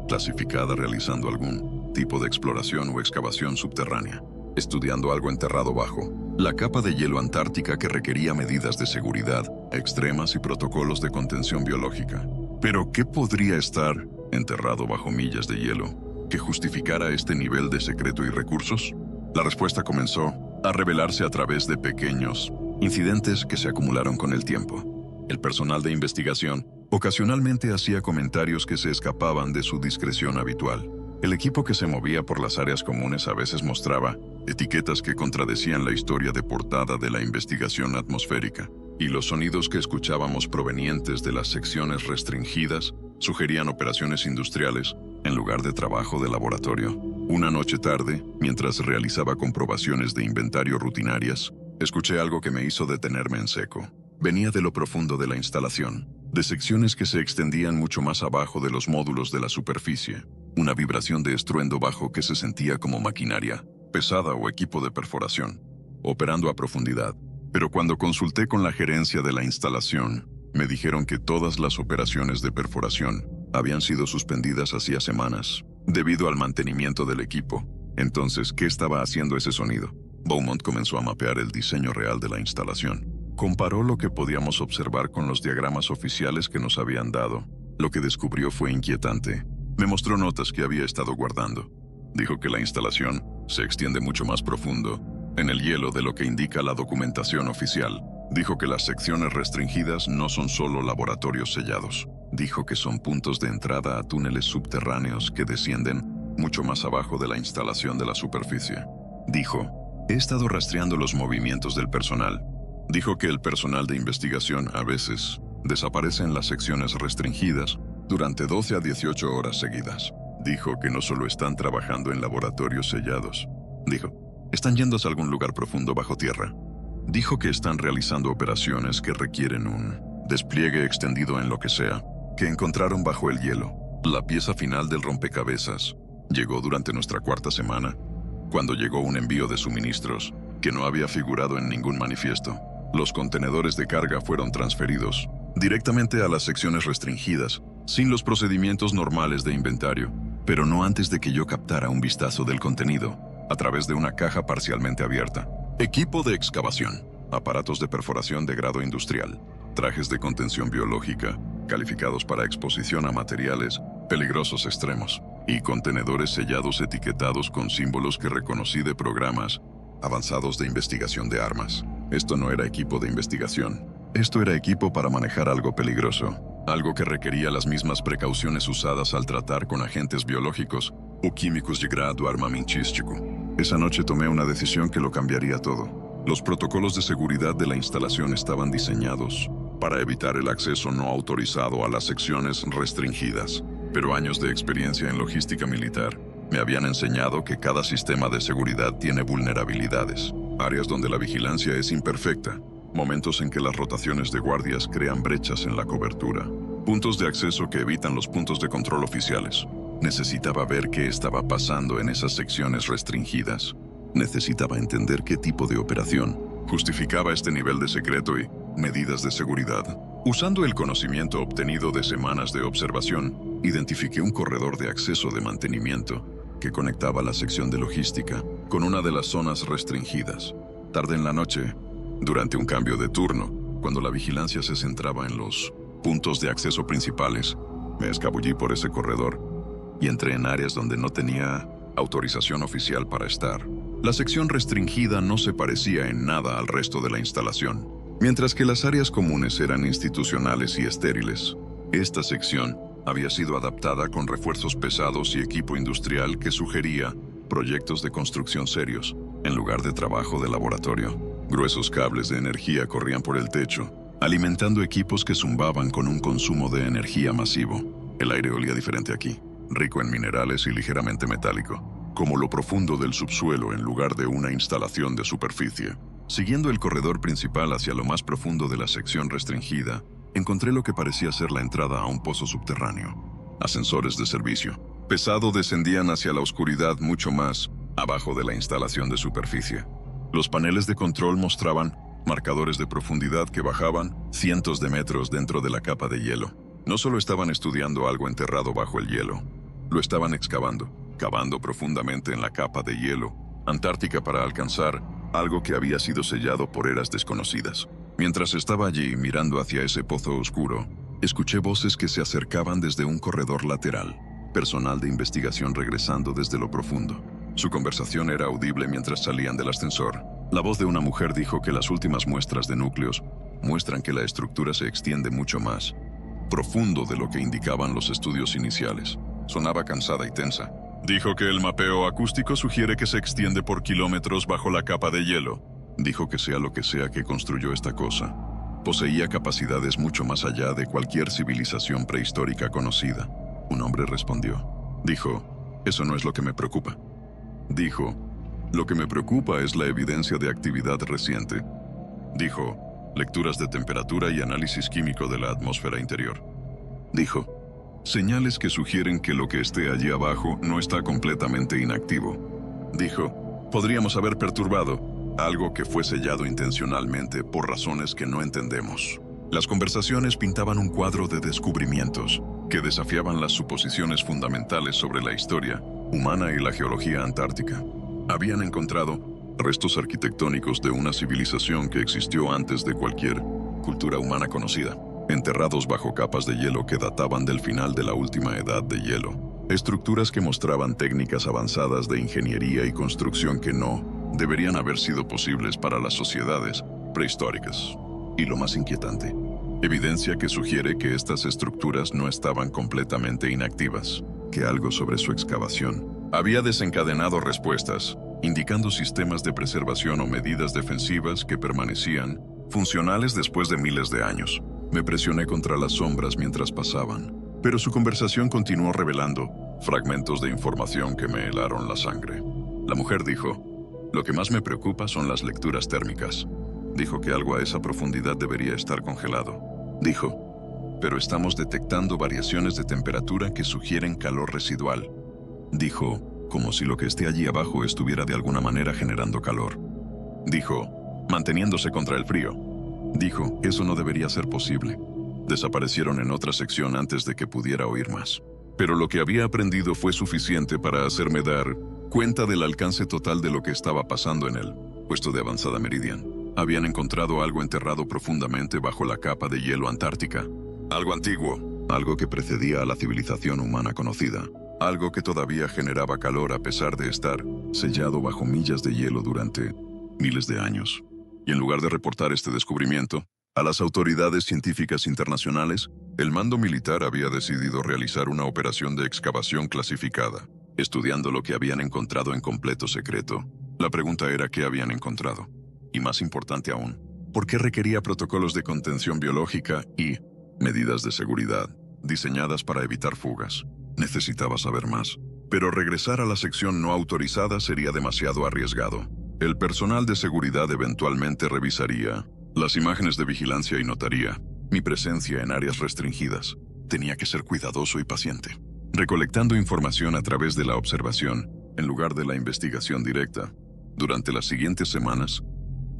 clasificada realizando algún tipo de exploración o excavación subterránea, estudiando algo enterrado bajo la capa de hielo antártica que requería medidas de seguridad extremas y protocolos de contención biológica. Pero, ¿qué podría estar enterrado bajo millas de hielo que justificara este nivel de secreto y recursos? La respuesta comenzó a revelarse a través de pequeños incidentes que se acumularon con el tiempo. El personal de investigación ocasionalmente hacía comentarios que se escapaban de su discreción habitual. El equipo que se movía por las áreas comunes a veces mostraba etiquetas que contradecían la historia de portada de la investigación atmosférica, y los sonidos que escuchábamos provenientes de las secciones restringidas sugerían operaciones industriales en lugar de trabajo de laboratorio. Una noche tarde, mientras realizaba comprobaciones de inventario rutinarias, escuché algo que me hizo detenerme en seco. Venía de lo profundo de la instalación, de secciones que se extendían mucho más abajo de los módulos de la superficie. Una vibración de estruendo bajo que se sentía como maquinaria pesada o equipo de perforación, operando a profundidad. Pero cuando consulté con la gerencia de la instalación, me dijeron que todas las operaciones de perforación habían sido suspendidas hacía semanas, debido al mantenimiento del equipo. Entonces, ¿qué estaba haciendo ese sonido? Beaumont comenzó a mapear el diseño real de la instalación. Comparó lo que podíamos observar con los diagramas oficiales que nos habían dado. Lo que descubrió fue inquietante. Me mostró notas que había estado guardando. Dijo que la instalación se extiende mucho más profundo en el hielo de lo que indica la documentación oficial. Dijo que las secciones restringidas no son solo laboratorios sellados. Dijo que son puntos de entrada a túneles subterráneos que descienden mucho más abajo de la instalación de la superficie. Dijo, he estado rastreando los movimientos del personal. Dijo que el personal de investigación a veces desaparece en las secciones restringidas durante 12 a 18 horas seguidas. Dijo que no solo están trabajando en laboratorios sellados. Dijo, están yéndose a algún lugar profundo bajo tierra. Dijo que están realizando operaciones que requieren un despliegue extendido en lo que sea, que encontraron bajo el hielo. La pieza final del rompecabezas llegó durante nuestra cuarta semana, cuando llegó un envío de suministros que no había figurado en ningún manifiesto. Los contenedores de carga fueron transferidos directamente a las secciones restringidas, sin los procedimientos normales de inventario, pero no antes de que yo captara un vistazo del contenido, a través de una caja parcialmente abierta. Equipo de excavación, aparatos de perforación de grado industrial, trajes de contención biológica, calificados para exposición a materiales peligrosos extremos, y contenedores sellados etiquetados con símbolos que reconocí de programas avanzados de investigación de armas. Esto no era equipo de investigación. Esto era equipo para manejar algo peligroso, algo que requería las mismas precauciones usadas al tratar con agentes biológicos o químicos de grado armamentístico. Esa noche tomé una decisión que lo cambiaría todo. Los protocolos de seguridad de la instalación estaban diseñados para evitar el acceso no autorizado a las secciones restringidas, pero años de experiencia en logística militar me habían enseñado que cada sistema de seguridad tiene vulnerabilidades, áreas donde la vigilancia es imperfecta, momentos en que las rotaciones de guardias crean brechas en la cobertura, puntos de acceso que evitan los puntos de control oficiales. Necesitaba ver qué estaba pasando en esas secciones restringidas. Necesitaba entender qué tipo de operación justificaba este nivel de secreto y medidas de seguridad. Usando el conocimiento obtenido de semanas de observación, identifiqué un corredor de acceso de mantenimiento que conectaba la sección de logística con una de las zonas restringidas. Tarde en la noche, durante un cambio de turno, cuando la vigilancia se centraba en los puntos de acceso principales, me escabullí por ese corredor y entré en áreas donde no tenía autorización oficial para estar. La sección restringida no se parecía en nada al resto de la instalación. Mientras que las áreas comunes eran institucionales y estériles, esta sección había sido adaptada con refuerzos pesados y equipo industrial que sugería proyectos de construcción serios, en lugar de trabajo de laboratorio. Gruesos cables de energía corrían por el techo, alimentando equipos que zumbaban con un consumo de energía masivo. El aire olía diferente aquí, rico en minerales y ligeramente metálico, como lo profundo del subsuelo en lugar de una instalación de superficie. Siguiendo el corredor principal hacia lo más profundo de la sección restringida, encontré lo que parecía ser la entrada a un pozo subterráneo. Ascensores de servicio pesado descendían hacia la oscuridad mucho más abajo de la instalación de superficie. Los paneles de control mostraban marcadores de profundidad que bajaban cientos de metros dentro de la capa de hielo. No solo estaban estudiando algo enterrado bajo el hielo, lo estaban excavando, cavando profundamente en la capa de hielo antártica para alcanzar algo que había sido sellado por eras desconocidas. Mientras estaba allí mirando hacia ese pozo oscuro, escuché voces que se acercaban desde un corredor lateral, personal de investigación regresando desde lo profundo. Su conversación era audible mientras salían del ascensor. La voz de una mujer dijo que las últimas muestras de núcleos muestran que la estructura se extiende mucho más profundo de lo que indicaban los estudios iniciales. Sonaba cansada y tensa. Dijo que el mapeo acústico sugiere que se extiende por kilómetros bajo la capa de hielo. Dijo que sea lo que sea que construyó esta cosa, poseía capacidades mucho más allá de cualquier civilización prehistórica conocida. Un hombre respondió. Dijo, eso no es lo que me preocupa. Dijo, lo que me preocupa es la evidencia de actividad reciente. Dijo, lecturas de temperatura y análisis químico de la atmósfera interior. Dijo, señales que sugieren que lo que esté allí abajo no está completamente inactivo. Dijo, podríamos haber perturbado algo que fue sellado intencionalmente por razones que no entendemos. Las conversaciones pintaban un cuadro de descubrimientos que desafiaban las suposiciones fundamentales sobre la historia humana y la geología antártica. Habían encontrado restos arquitectónicos de una civilización que existió antes de cualquier cultura humana conocida, enterrados bajo capas de hielo que databan del final de la última edad de hielo. Estructuras que mostraban técnicas avanzadas de ingeniería y construcción que no deberían haber sido posibles para las sociedades prehistóricas. Y lo más inquietante, evidencia que sugiere que estas estructuras no estaban completamente inactivas, que algo sobre su excavación había desencadenado respuestas, indicando sistemas de preservación o medidas defensivas que permanecían funcionales después de miles de años. Me presioné contra las sombras mientras pasaban, pero su conversación continuó revelando fragmentos de información que me helaron la sangre. La mujer dijo, lo que más me preocupa son las lecturas térmicas. Dijo que algo a esa profundidad debería estar congelado. Dijo, pero estamos detectando variaciones de temperatura que sugieren calor residual. Dijo, como si lo que esté allí abajo estuviera de alguna manera generando calor. Dijo, manteniéndose contra el frío. Dijo, eso no debería ser posible. Desaparecieron en otra sección antes de que pudiera oír más. Pero lo que había aprendido fue suficiente para hacerme dar cuenta del alcance total de lo que estaba pasando en el puesto de avanzada Meridian. Habían encontrado algo enterrado profundamente bajo la capa de hielo antártica. Algo antiguo, algo que precedía a la civilización humana conocida. Algo que todavía generaba calor a pesar de estar sellado bajo millas de hielo durante miles de años. Y en lugar de reportar este descubrimiento a las autoridades científicas internacionales, el mando militar había decidido realizar una operación de excavación clasificada, estudiando lo que habían encontrado en completo secreto. La pregunta era qué habían encontrado. Y más importante aún, ¿por qué requería protocolos de contención biológica y medidas de seguridad diseñadas para evitar fugas? Necesitaba saber más. Pero regresar a la sección no autorizada sería demasiado arriesgado. El personal de seguridad eventualmente revisaría las imágenes de vigilancia y notaría mi presencia en áreas restringidas. Tenía que ser cuidadoso y paciente, recolectando información a través de la observación, en lugar de la investigación directa. Durante las siguientes semanas,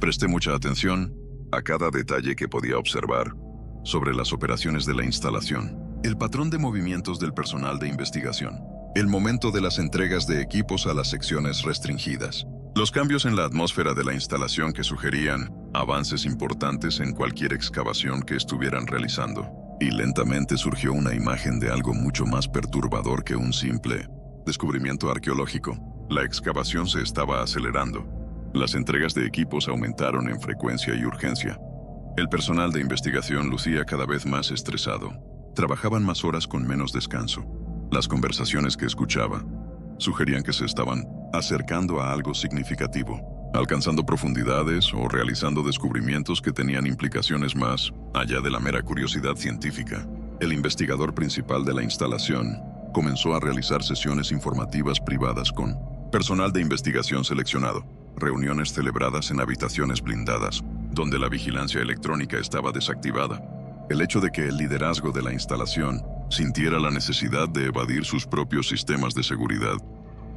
presté mucha atención a cada detalle que podía observar sobre las operaciones de la instalación, el patrón de movimientos del personal de investigación, el momento de las entregas de equipos a las secciones restringidas, los cambios en la atmósfera de la instalación que sugerían avances importantes en cualquier excavación que estuvieran realizando. Y lentamente surgió una imagen de algo mucho más perturbador que un simple descubrimiento arqueológico. La excavación se estaba acelerando. Las entregas de equipos aumentaron en frecuencia y urgencia. El personal de investigación lucía cada vez más estresado. Trabajaban más horas con menos descanso. Las conversaciones que escuchaba sugerían que se estaban acercando a algo significativo, alcanzando profundidades o realizando descubrimientos que tenían implicaciones más allá de la mera curiosidad científica. El investigador principal de la instalación comenzó a realizar sesiones informativas privadas con personal de investigación seleccionado, reuniones celebradas en habitaciones blindadas, donde la vigilancia electrónica estaba desactivada. El hecho de que el liderazgo de la instalación sintiera la necesidad de evadir sus propios sistemas de seguridad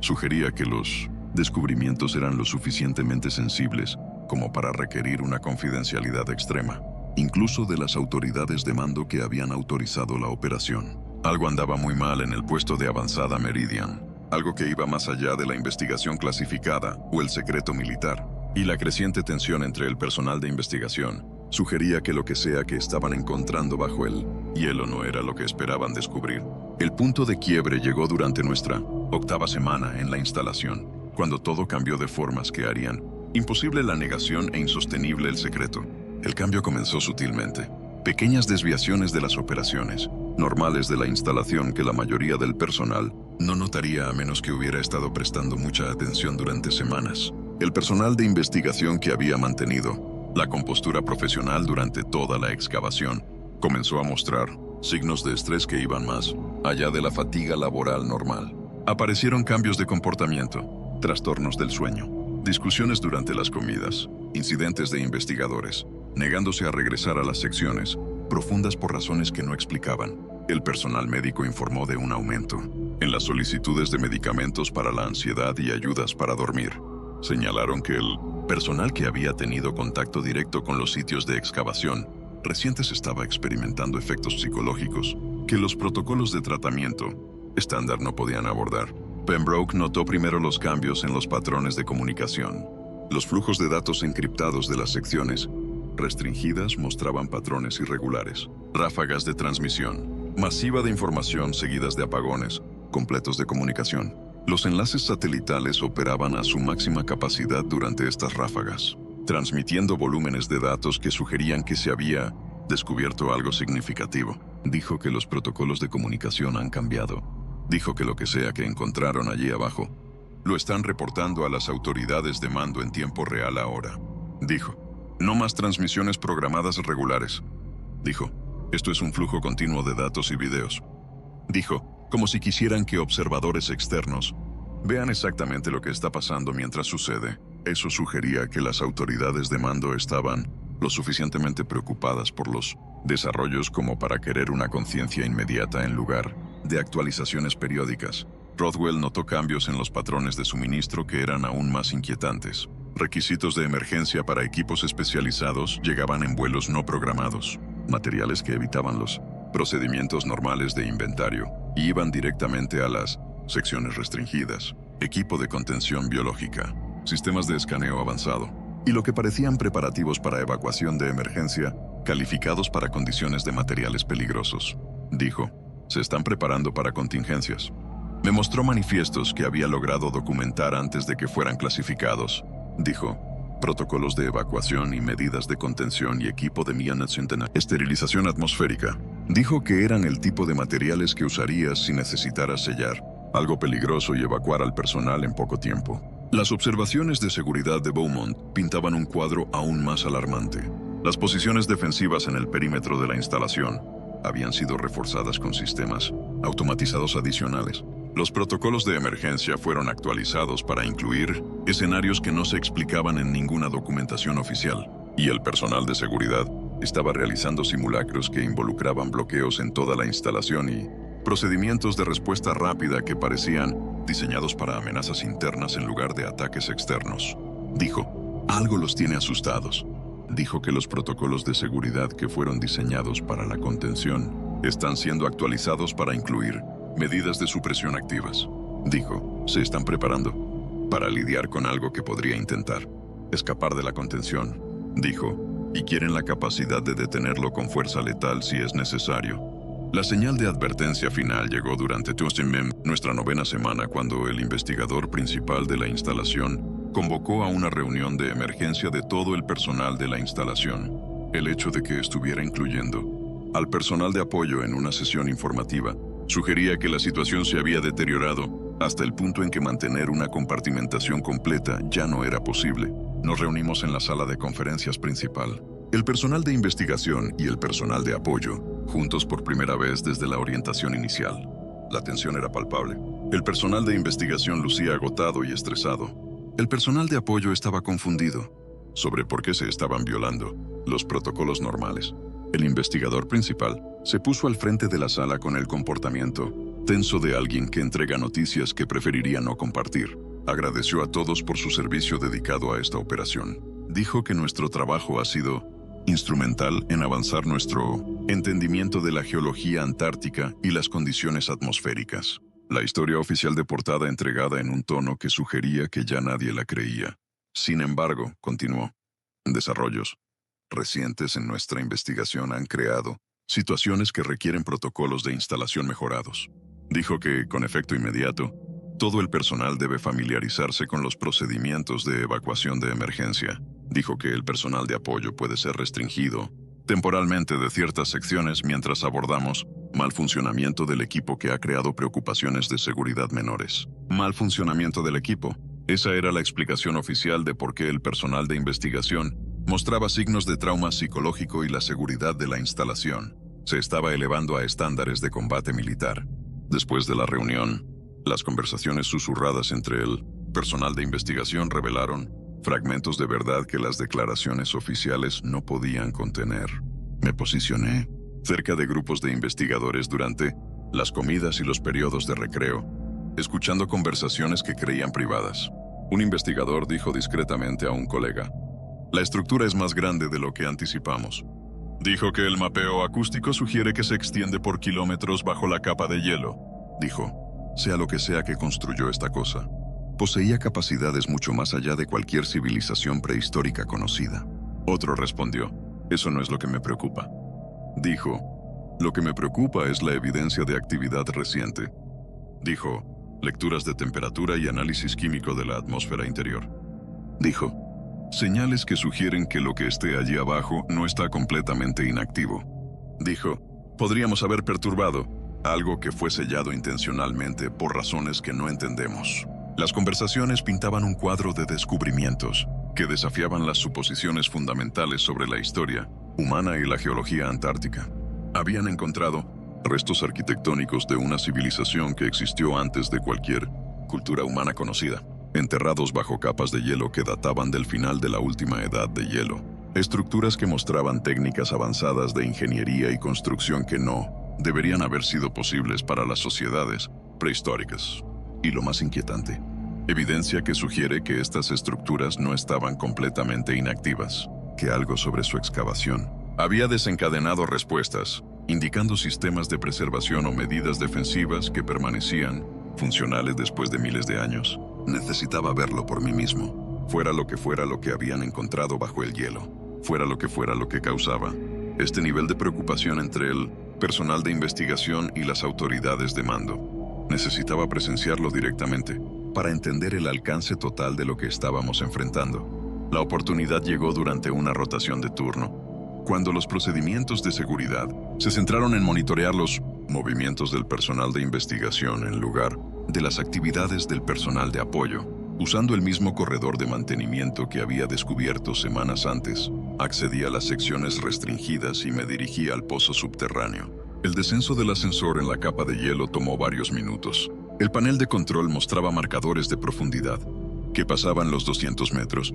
sugería que los descubrimientos eran lo suficientemente sensibles como para requerir una confidencialidad extrema, incluso de las autoridades de mando que habían autorizado la operación. Algo andaba muy mal en el puesto de avanzada Meridian, algo que iba más allá de la investigación clasificada o el secreto militar, y la creciente tensión entre el personal de investigación sugería que lo que sea que estaban encontrando bajo el hielo no era lo que esperaban descubrir. El punto de quiebre llegó durante nuestra octava semana en la instalación, cuando todo cambió de formas que harían imposible la negación e insostenible el secreto. El cambio comenzó sutilmente. Pequeñas desviaciones de las operaciones normales de la instalación que la mayoría del personal no notaría a menos que hubiera estado prestando mucha atención durante semanas. El personal de investigación que había mantenido la compostura profesional durante toda la excavación comenzó a mostrar signos de estrés que iban más allá de la fatiga laboral normal. Aparecieron cambios de comportamiento, trastornos del sueño, discusiones durante las comidas, incidentes de investigadores, negándose a regresar a las secciones, profundas por razones que no explicaban. El personal médico informó de un aumento en las solicitudes de medicamentos para la ansiedad y ayudas para dormir. Señalaron que el personal que había tenido contacto directo con los sitios de excavación recientes estaba experimentando efectos psicológicos que los protocolos de tratamiento estándar no podían abordar. Pembroke notó primero los cambios en los patrones de comunicación. Los flujos de datos encriptados de las secciones restringidas mostraban patrones irregulares, ráfagas de transmisión masiva de información seguidas de apagones completos de comunicación. Los enlaces satelitales operaban a su máxima capacidad durante estas ráfagas, transmitiendo volúmenes de datos que sugerían que se había descubierto algo significativo. Dijo que los protocolos de comunicación han cambiado. Dijo que lo que sea que encontraron allí abajo lo están reportando a las autoridades de mando en tiempo real ahora. Dijo, no más transmisiones programadas regulares. Dijo, esto es un flujo continuo de datos y videos. Dijo, como si quisieran que observadores externos vean exactamente lo que está pasando mientras sucede. Eso sugería que las autoridades de mando estaban lo suficientemente preocupadas por los desarrollos como para querer una conciencia inmediata en lugar de actualizaciones periódicas. Rodwell notó cambios en los patrones de suministro que eran aún más inquietantes. Requisitos de emergencia para equipos especializados llegaban en vuelos no programados, materiales que evitaban los procedimientos normales de inventario y iban directamente a las secciones restringidas, equipo de contención biológica, sistemas de escaneo avanzado, y lo que parecían preparativos para evacuación de emergencia, calificados para condiciones de materiales peligrosos. Dijo, se están preparando para contingencias. Me mostró manifiestos que había logrado documentar antes de que fueran clasificados. Dijo, protocolos de evacuación y medidas de contención y equipo de esterilización atmosférica. Dijo que eran el tipo de materiales que usarías si necesitaras sellar algo peligroso y evacuar al personal en poco tiempo. Las observaciones de seguridad de Beaumont pintaban un cuadro aún más alarmante. Las posiciones defensivas en el perímetro de la instalación habían sido reforzadas con sistemas automatizados adicionales. Los protocolos de emergencia fueron actualizados para incluir escenarios que no se explicaban en ninguna documentación oficial, y el personal de seguridad estaba realizando simulacros que involucraban bloqueos en toda la instalación y procedimientos de respuesta rápida que parecían diseñados para amenazas internas en lugar de ataques externos. Dijo, algo los tiene asustados. Dijo que los protocolos de seguridad que fueron diseñados para la contención están siendo actualizados para incluir medidas de supresión activas. Dijo, se están preparando para lidiar con algo que podría intentar escapar de la contención. Dijo, y quieren la capacidad de detenerlo con fuerza letal si es necesario. La señal de advertencia final llegó durante nuestra 9ª semana cuando el investigador principal de la instalación convocó a una reunión de emergencia de todo el personal de la instalación. El hecho de que estuviera incluyendo al personal de apoyo en una sesión informativa sugería que la situación se había deteriorado hasta el punto en que mantener una compartimentación completa ya no era posible. Nos reunimos en la sala de conferencias principal. El personal de investigación y el personal de apoyo, juntos por primera vez desde la orientación inicial. La tensión era palpable. El personal de investigación lucía agotado y estresado. El personal de apoyo estaba confundido sobre por qué se estaban violando los protocolos normales. El investigador principal se puso al frente de la sala con el comportamiento tenso de alguien que entrega noticias que preferiría no compartir. Agradeció a todos por su servicio dedicado a esta operación. Dijo que nuestro trabajo ha sido instrumental en avanzar nuestro entendimiento de la geología antártica y las condiciones atmosféricas. La historia oficial de portada entregada en un tono que sugería que ya nadie la creía. Sin embargo, continuó, desarrollos recientes en nuestra investigación han creado situaciones que requieren protocolos de instalación mejorados. Dijo que, con efecto inmediato, todo el personal debe familiarizarse con los procedimientos de evacuación de emergencia. Dijo que el personal de apoyo puede ser restringido temporalmente de ciertas secciones mientras abordamos mal funcionamiento del equipo que ha creado preocupaciones de seguridad menores. Mal funcionamiento del equipo. Esa era la explicación oficial de por qué el personal de investigación mostraba signos de trauma psicológico y la seguridad de la instalación se estaba elevando a estándares de combate militar. Después de la reunión, las conversaciones susurradas entre el personal de investigación revelaron fragmentos de verdad que las declaraciones oficiales no podían contener. Me posicioné cerca de grupos de investigadores durante las comidas y los periodos de recreo, escuchando conversaciones que creían privadas. Un investigador dijo discretamente a un colega, la estructura es más grande de lo que anticipamos. Dijo que el mapeo acústico sugiere que se extiende por kilómetros bajo la capa de hielo. Dijo, sea lo que sea que construyó esta cosa, poseía capacidades mucho más allá de cualquier civilización prehistórica conocida. Otro respondió, eso no es lo que me preocupa. Dijo, lo que me preocupa es la evidencia de actividad reciente. Dijo, lecturas de temperatura y análisis químico de la atmósfera interior. Dijo, señales que sugieren que lo que esté allí abajo no está completamente inactivo. Dijo, podríamos haber perturbado algo que fue sellado intencionalmente por razones que no entendemos. Las conversaciones pintaban un cuadro de descubrimientos que desafiaban las suposiciones fundamentales sobre la historia humana y la geología antártica. Habían encontrado restos arquitectónicos de una civilización que existió antes de cualquier cultura humana conocida. enterrados bajo capas de hielo que databan del final de la última edad de hielo. Estructuras que mostraban técnicas avanzadas de ingeniería y construcción que no deberían haber sido posibles para las sociedades prehistóricas. Y lo más inquietante, evidencia que sugiere que estas estructuras no estaban completamente inactivas, que algo sobre su excavación había desencadenado respuestas, indicando sistemas de preservación o medidas defensivas que permanecían funcionales después de miles de años. Necesitaba verlo por mí mismo, fuera lo que habían encontrado bajo el hielo, fuera lo que causaba este nivel de preocupación entre el personal de investigación y las autoridades de mando. Necesitaba presenciarlo directamente para entender el alcance total de lo que estábamos enfrentando. La oportunidad llegó durante una rotación de turno, cuando los procedimientos de seguridad se centraron en monitorear los movimientos del personal de investigación en lugar de las actividades del personal de apoyo. Usando el mismo corredor de mantenimiento que había descubierto semanas antes, accedí a las secciones restringidas y me dirigí al pozo subterráneo. El descenso del ascensor en la capa de hielo tomó varios minutos. El panel de control mostraba marcadores de profundidad, que pasaban los 200 metros,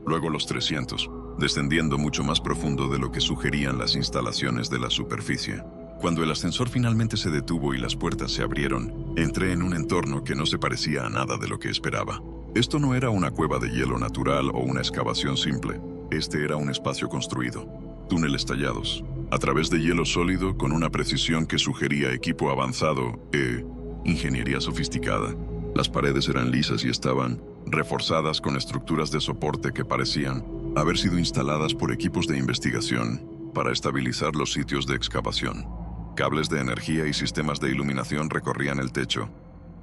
luego los 300, descendiendo mucho más profundo de lo que sugerían las instalaciones de la superficie. Cuando el ascensor finalmente se detuvo y las puertas se abrieron, entré en un entorno que no se parecía a nada de lo que esperaba. Esto no era una cueva de hielo natural o una excavación simple. Este era un espacio construido. Túneles tallados, a través de hielo sólido con una precisión que sugería equipo avanzado e ingeniería sofisticada. Las paredes eran lisas y estaban reforzadas con estructuras de soporte que parecían haber sido instaladas por equipos de investigación para estabilizar los sitios de excavación. Cables de energía y sistemas de iluminación recorrían el techo,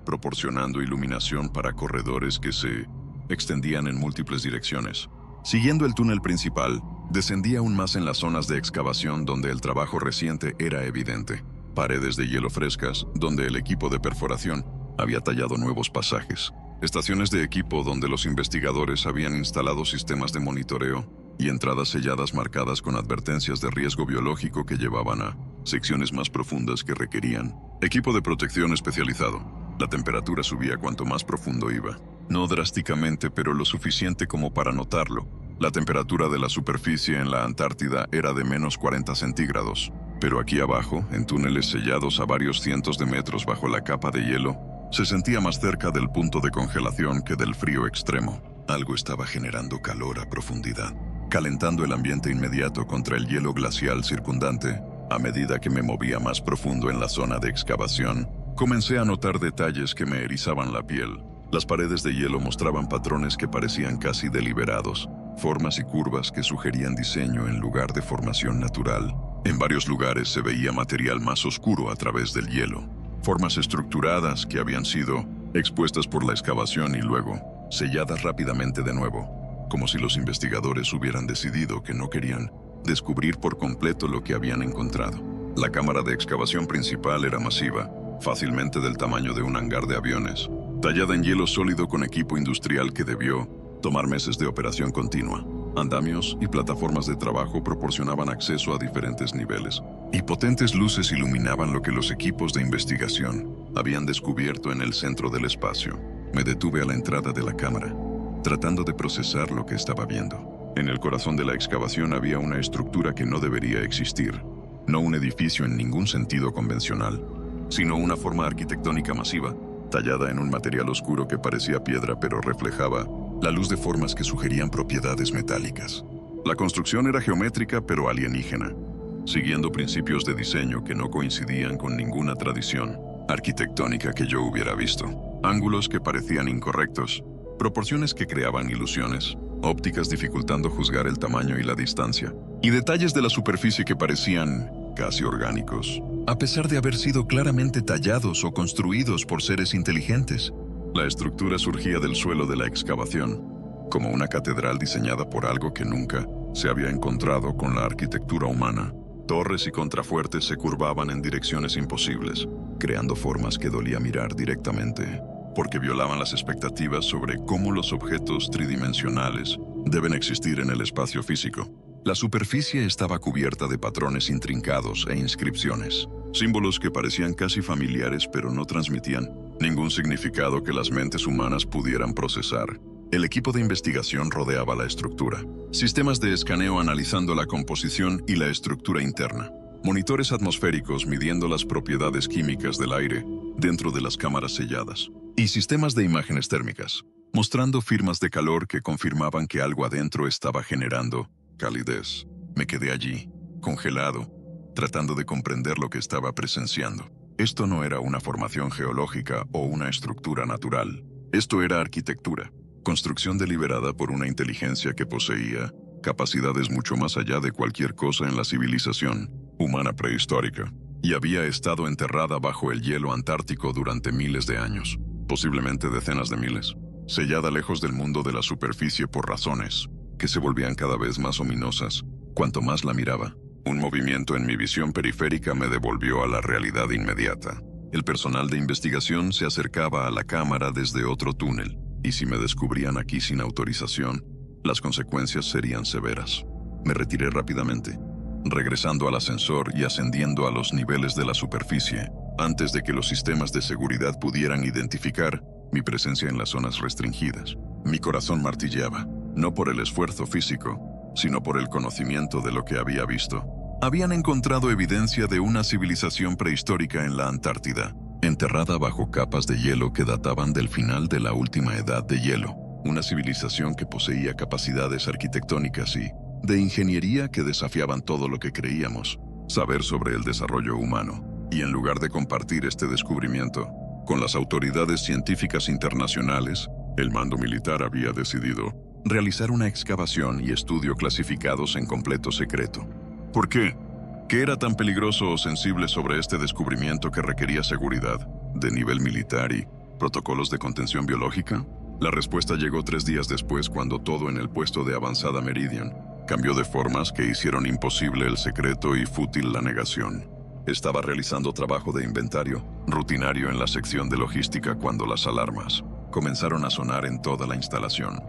proporcionando iluminación para corredores que se extendían en múltiples direcciones. Siguiendo el túnel principal, descendí aún más en las zonas de excavación donde el trabajo reciente era evidente. Paredes de hielo frescas, donde el equipo de perforación había tallado nuevos pasajes. Estaciones de equipo donde los investigadores habían instalado sistemas de monitoreo y entradas selladas marcadas con advertencias de riesgo biológico que llevaban a secciones más profundas que requerían equipo de protección especializado. La temperatura subía cuanto más profundo iba. No drásticamente, pero lo suficiente como para notarlo. La temperatura de la superficie en la Antártida era de menos 40 centígrados. Pero aquí abajo, en túneles sellados a varios cientos de metros bajo la capa de hielo, se sentía más cerca del punto de congelación que del frío extremo. Algo estaba generando calor a profundidad, calentando el ambiente inmediato contra el hielo glacial circundante. A medida que me movía más profundo en la zona de excavación, comencé a notar detalles que me erizaban la piel. Las paredes de hielo mostraban patrones que parecían casi deliberados, formas y curvas que sugerían diseño en lugar de formación natural. En varios lugares se veía material más oscuro a través del hielo, formas estructuradas que habían sido expuestas por la excavación y luego selladas rápidamente de nuevo, como si los investigadores hubieran decidido que no querían descubrir por completo lo que habían encontrado. La cámara de excavación principal era masiva, fácilmente del tamaño de un hangar de aviones, tallada en hielo sólido con equipo industrial que debió tomar meses de operación continua. Andamios y plataformas de trabajo proporcionaban acceso a diferentes niveles, y potentes luces iluminaban lo que los equipos de investigación habían descubierto en el centro del espacio. Me detuve a la entrada de la cámara, tratando de procesar lo que estaba viendo. En el corazón de la excavación había una estructura que no debería existir. No un edificio en ningún sentido convencional, sino una forma arquitectónica masiva, tallada en un material oscuro que parecía piedra pero reflejaba la luz de formas que sugerían propiedades metálicas. La construcción era geométrica pero alienígena, siguiendo principios de diseño que no coincidían con ninguna tradición arquitectónica que yo hubiera visto. Ángulos que parecían incorrectos, proporciones que creaban ilusiones, ópticas dificultando juzgar el tamaño y la distancia, y detalles de la superficie que parecían casi orgánicos, a pesar de haber sido claramente tallados o construidos por seres inteligentes. La estructura surgía del suelo de la excavación, como una catedral diseñada por algo que nunca se había encontrado con la arquitectura humana. Torres y contrafuertes se curvaban en direcciones imposibles, creando formas que dolía mirar directamente, porque violaban las expectativas sobre cómo los objetos tridimensionales deben existir en el espacio físico. La superficie estaba cubierta de patrones intrincados e inscripciones, símbolos que parecían casi familiares pero no transmitían ningún significado que las mentes humanas pudieran procesar. El equipo de investigación rodeaba la estructura. Sistemas de escaneo analizando la composición y la estructura interna. Monitores atmosféricos midiendo las propiedades químicas del aire dentro de las cámaras selladas. Y sistemas de imágenes térmicas, mostrando firmas de calor que confirmaban que algo adentro estaba generando calidez. Me quedé allí, congelado, tratando de comprender lo que estaba presenciando. Esto no era una formación geológica o una estructura natural. Esto era arquitectura. Construcción deliberada por una inteligencia que poseía capacidades mucho más allá de cualquier cosa en la civilización humana prehistórica, y había estado enterrada bajo el hielo antártico durante miles de años, posiblemente decenas de miles, sellada lejos del mundo de la superficie por razones que se volvían cada vez más ominosas cuanto más la miraba. Un movimiento en mi visión periférica me devolvió a la realidad inmediata. El personal de investigación se acercaba a la cámara desde otro túnel, y si me descubrían aquí sin autorización, las consecuencias serían severas. Me retiré rápidamente, regresando al ascensor y ascendiendo a los niveles de la superficie, antes de que los sistemas de seguridad pudieran identificar mi presencia en las zonas restringidas. Mi corazón martilleaba, no por el esfuerzo físico, sino por el conocimiento de lo que había visto. Habían encontrado evidencia de una civilización prehistórica en la Antártida, enterrada bajo capas de hielo que databan del final de la última edad de hielo. Una civilización que poseía capacidades arquitectónicas y de ingeniería que desafiaban todo lo que creíamos saber sobre el desarrollo humano. Y en lugar de compartir este descubrimiento con las autoridades científicas internacionales, el mando militar había decidido realizar una excavación y estudio clasificados en completo secreto. ¿Por qué? ¿Qué era tan peligroso o sensible sobre este descubrimiento que requería seguridad, de nivel militar y protocolos de contención biológica? La respuesta llegó 3 días después, cuando todo en el puesto de avanzada Meridian cambió de formas que hicieron imposible el secreto y fútil la negación. Estaba realizando trabajo de inventario rutinario en la sección de logística cuando las alarmas comenzaron a sonar en toda la instalación.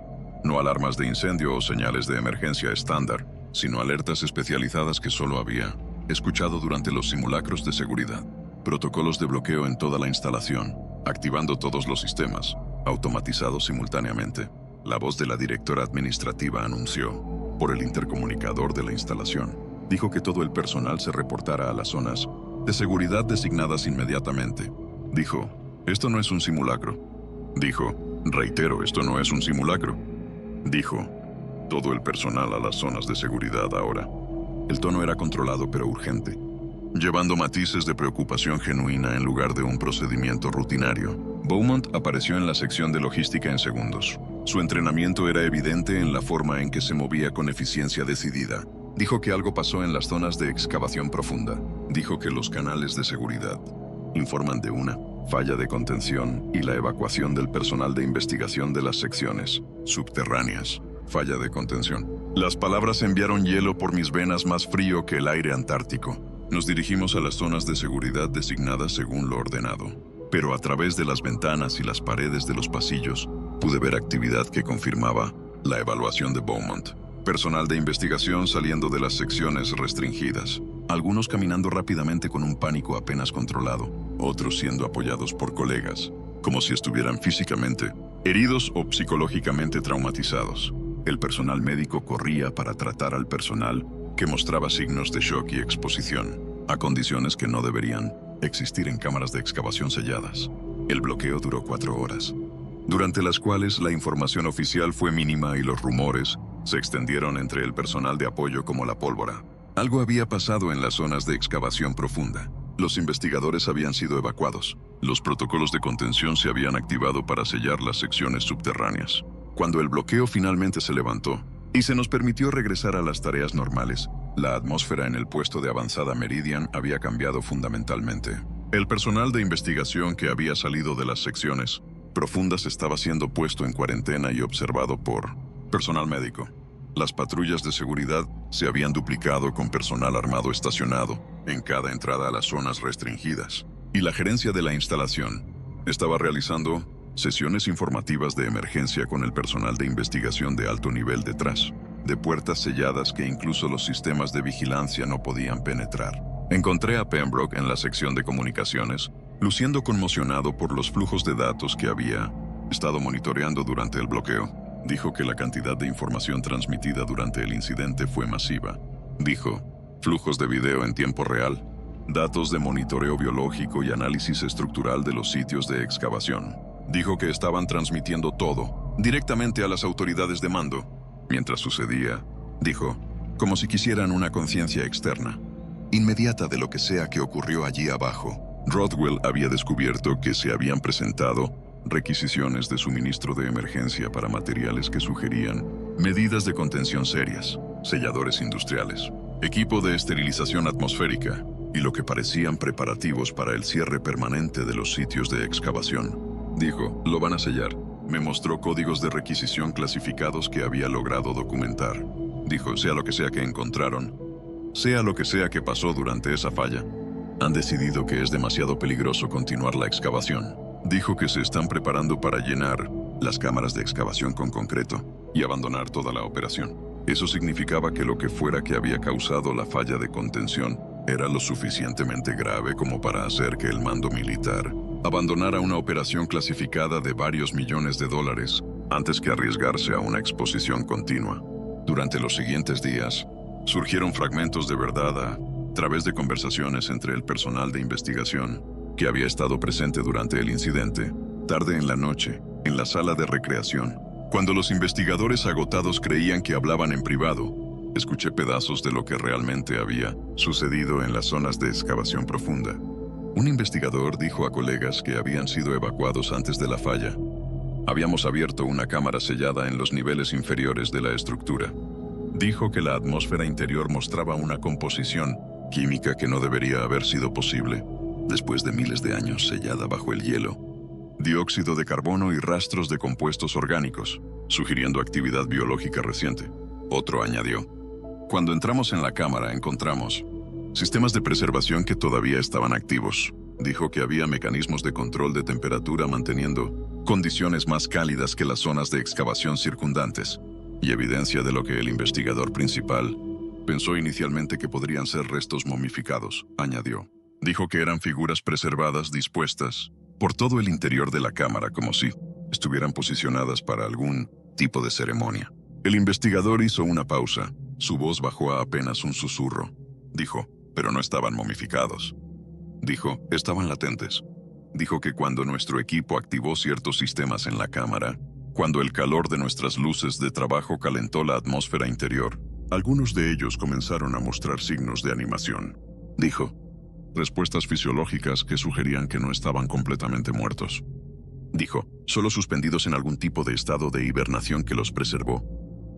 No alarmas de incendio o señales de emergencia estándar, sino alertas especializadas que solo había escuchado durante los simulacros de seguridad. Protocolos de bloqueo en toda la instalación, activando todos los sistemas, automatizados simultáneamente. La voz de la directora administrativa anunció, por el intercomunicador de la instalación, dijo que todo el personal se reportara a las zonas de seguridad designadas inmediatamente. Dijo, esto no es un simulacro. Dijo, reitero, esto no es un simulacro. Dijo, todo el personal a las zonas de seguridad ahora. El tono era controlado pero urgente, llevando matices de preocupación genuina en lugar de un procedimiento rutinario. Beaumont apareció en la sección de logística en segundos. Su entrenamiento era evidente en la forma en que se movía con eficiencia decidida. Dijo que algo pasó en las zonas de excavación profunda. Dijo que los canales de seguridad informan de una falla de contención y la evacuación del personal de investigación de las secciones subterráneas. Falla de contención. Las palabras enviaron hielo por mis venas, más frío que el aire antártico. Nos dirigimos a las zonas de seguridad designadas según lo ordenado. Pero a través de las ventanas y las paredes de los pasillos, pude ver actividad que confirmaba la evaluación de Beaumont. Personal de investigación saliendo de las secciones restringidas. Algunos caminando rápidamente con un pánico apenas controlado. Otros siendo apoyados por colegas, como si estuvieran físicamente heridos o psicológicamente traumatizados. El personal médico corría para tratar al personal que mostraba signos de shock y exposición a condiciones que no deberían existir en cámaras de excavación selladas. El bloqueo duró 4 horas, durante las cuales la información oficial fue mínima y los rumores se extendieron entre el personal de apoyo como la pólvora. Algo había pasado en las zonas de excavación profunda. Los investigadores habían sido evacuados. Los protocolos de contención se habían activado para sellar las secciones subterráneas. Cuando el bloqueo finalmente se levantó y se nos permitió regresar a las tareas normales, la atmósfera en el puesto de avanzada Meridian había cambiado fundamentalmente. El personal de investigación que había salido de las secciones profundas estaba siendo puesto en cuarentena y observado por personal médico. Las patrullas de seguridad se habían duplicado con personal armado estacionado en cada entrada a las zonas restringidas. Y la gerencia de la instalación estaba realizando sesiones informativas de emergencia con el personal de investigación de alto nivel detrás, de puertas selladas que incluso los sistemas de vigilancia no podían penetrar. Encontré a Pembroke en la sección de comunicaciones, luciendo conmocionado por los flujos de datos que había estado monitoreando durante el bloqueo. Dijo que la cantidad de información transmitida durante el incidente fue masiva. Dijo, flujos de video en tiempo real, datos de monitoreo biológico y análisis estructural de los sitios de excavación. Dijo que estaban transmitiendo todo directamente a las autoridades de mando. Mientras sucedía, dijo, como si quisieran una conciencia externa, inmediata de lo que sea que ocurrió allí abajo. Rothwell había descubierto que se habían presentado requisiciones de suministro de emergencia para materiales que sugerían medidas de contención serias, selladores industriales, equipo de esterilización atmosférica y lo que parecían preparativos para el cierre permanente de los sitios de excavación. Dijo, lo van a sellar. Me mostró códigos de requisición clasificados que había logrado documentar. Dijo, sea lo que sea que encontraron, sea lo que sea que pasó durante esa falla, han decidido que es demasiado peligroso continuar la excavación. Dijo que se están preparando para llenar las cámaras de excavación con concreto y abandonar toda la operación. Eso significaba que lo que fuera que había causado la falla de contención era lo suficientemente grave como para hacer que el mando militar abandonara una operación clasificada de varios millones de dólares antes que arriesgarse a una exposición continua. Durante los siguientes días, surgieron fragmentos de verdad a través de conversaciones entre el personal de investigación que había estado presente durante el incidente, tarde en la noche, en la sala de recreación. Cuando los investigadores agotados creían que hablaban en privado, escuché pedazos de lo que realmente había sucedido en las zonas de excavación profunda. Un investigador dijo a colegas que habían sido evacuados antes de la falla. Habíamos abierto una cámara sellada en los niveles inferiores de la estructura. Dijo que la atmósfera interior mostraba una composición química que no debería haber sido posible después de miles de años sellada bajo el hielo. Dióxido de carbono y rastros de compuestos orgánicos, sugiriendo actividad biológica reciente. Otro añadió, cuando entramos en la cámara encontramos sistemas de preservación que todavía estaban activos. Dijo que había mecanismos de control de temperatura manteniendo condiciones más cálidas que las zonas de excavación circundantes, y evidencia de lo que el investigador principal pensó inicialmente que podrían ser restos momificados, añadió. Dijo que eran figuras preservadas dispuestas por todo el interior de la cámara como si estuvieran posicionadas para algún tipo de ceremonia. El investigador hizo una pausa. Su voz bajó a apenas un susurro. Dijo, pero no estaban momificados. Dijo, estaban latentes. Dijo que cuando nuestro equipo activó ciertos sistemas en la cámara, cuando el calor de nuestras luces de trabajo calentó la atmósfera interior, algunos de ellos comenzaron a mostrar signos de animación. Dijo, respuestas fisiológicas que sugerían que no estaban completamente muertos. Dijo, solo suspendidos en algún tipo de estado de hibernación que los preservó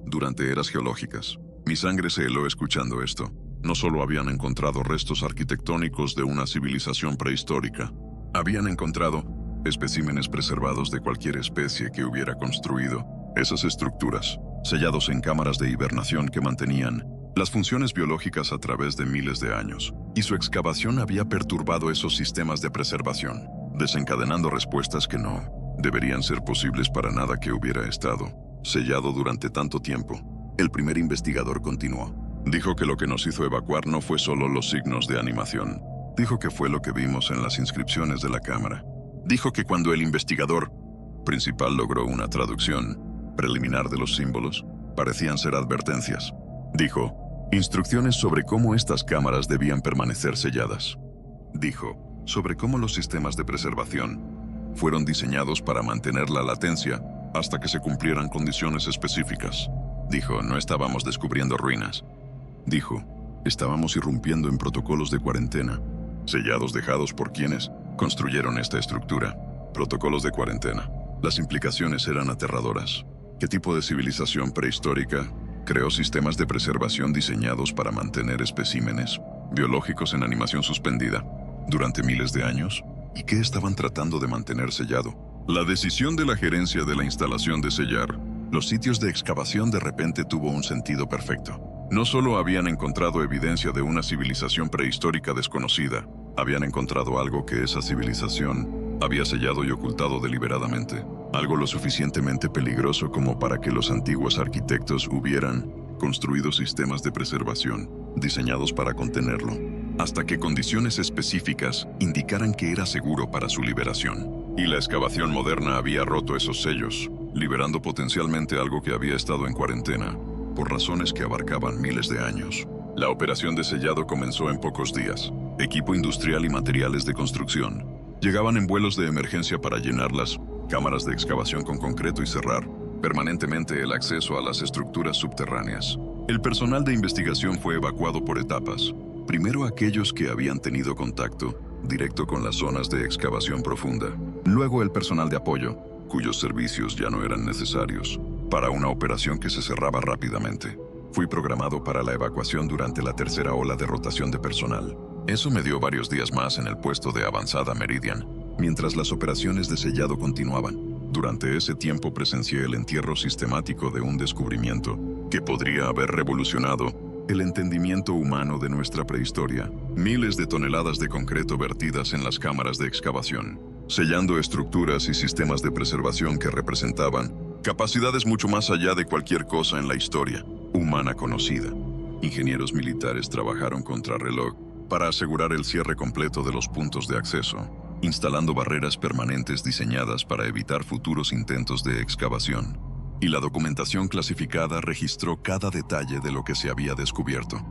durante eras geológicas. Mi sangre se heló escuchando esto. No solo habían encontrado restos arquitectónicos de una civilización prehistórica, habían encontrado especímenes preservados de cualquier especie que hubiera construido esas estructuras, sellados en cámaras de hibernación que mantenían las funciones biológicas a través de miles de años, y su excavación había perturbado esos sistemas de preservación, desencadenando respuestas que no deberían ser posibles para nada que hubiera estado sellado durante tanto tiempo. El primer investigador continuó. Dijo que lo que nos hizo evacuar no fue solo los signos de animación. Dijo que fue lo que vimos en las inscripciones de la cámara. Dijo que cuando el investigador principal logró una traducción preliminar de los símbolos, parecían ser advertencias. Dijo, instrucciones sobre cómo estas cámaras debían permanecer selladas. Dijo, sobre cómo los sistemas de preservación fueron diseñados para mantener la latencia hasta que se cumplieran condiciones específicas. Dijo, no estábamos descubriendo ruinas. Dijo, estábamos irrumpiendo en protocolos de cuarentena, sellados dejados por quienes construyeron esta estructura. Protocolos de cuarentena. Las implicaciones eran aterradoras. ¿Qué tipo de civilización prehistórica creó sistemas de preservación diseñados para mantener especímenes biológicos en animación suspendida durante miles de años? ¿Y qué estaban tratando de mantener sellado? La decisión de la gerencia de la instalación de sellar los sitios de excavación de repente tuvo un sentido perfecto. No solo habían encontrado evidencia de una civilización prehistórica desconocida, habían encontrado algo que esa civilización había sellado y ocultado deliberadamente, algo lo suficientemente peligroso como para que los antiguos arquitectos hubieran construido sistemas de preservación diseñados para contenerlo. hasta que condiciones específicas indicaran que era seguro para su liberación. Y la excavación moderna había roto esos sellos, liberando potencialmente algo que había estado en cuarentena, por razones que abarcaban miles de años. La operación de sellado comenzó en pocos días. Equipo industrial y materiales de construcción llegaban en vuelos de emergencia para llenar las cámaras de excavación con concreto y cerrar permanentemente el acceso a las estructuras subterráneas. El personal de investigación fue evacuado por etapas. Primero aquellos que habían tenido contacto directo con las zonas de excavación profunda. Luego el personal de apoyo, cuyos servicios ya no eran necesarios para una operación que se cerraba rápidamente. Fui programado para la evacuación durante la tercera ola de rotación de personal. Eso me dio varios días más en el puesto de avanzada Meridian, mientras las operaciones de sellado continuaban. Durante ese tiempo presencié el entierro sistemático de un descubrimiento que podría haber revolucionado el entendimiento humano de nuestra prehistoria. Miles de toneladas de concreto vertidas en las cámaras de excavación, sellando estructuras y sistemas de preservación que representaban capacidades mucho más allá de cualquier cosa en la historia humana conocida. Ingenieros militares trabajaron contrarreloj para asegurar el cierre completo de los puntos de acceso, instalando barreras permanentes diseñadas para evitar futuros intentos de excavación. Y la documentación clasificada registró cada detalle de lo que se había descubierto,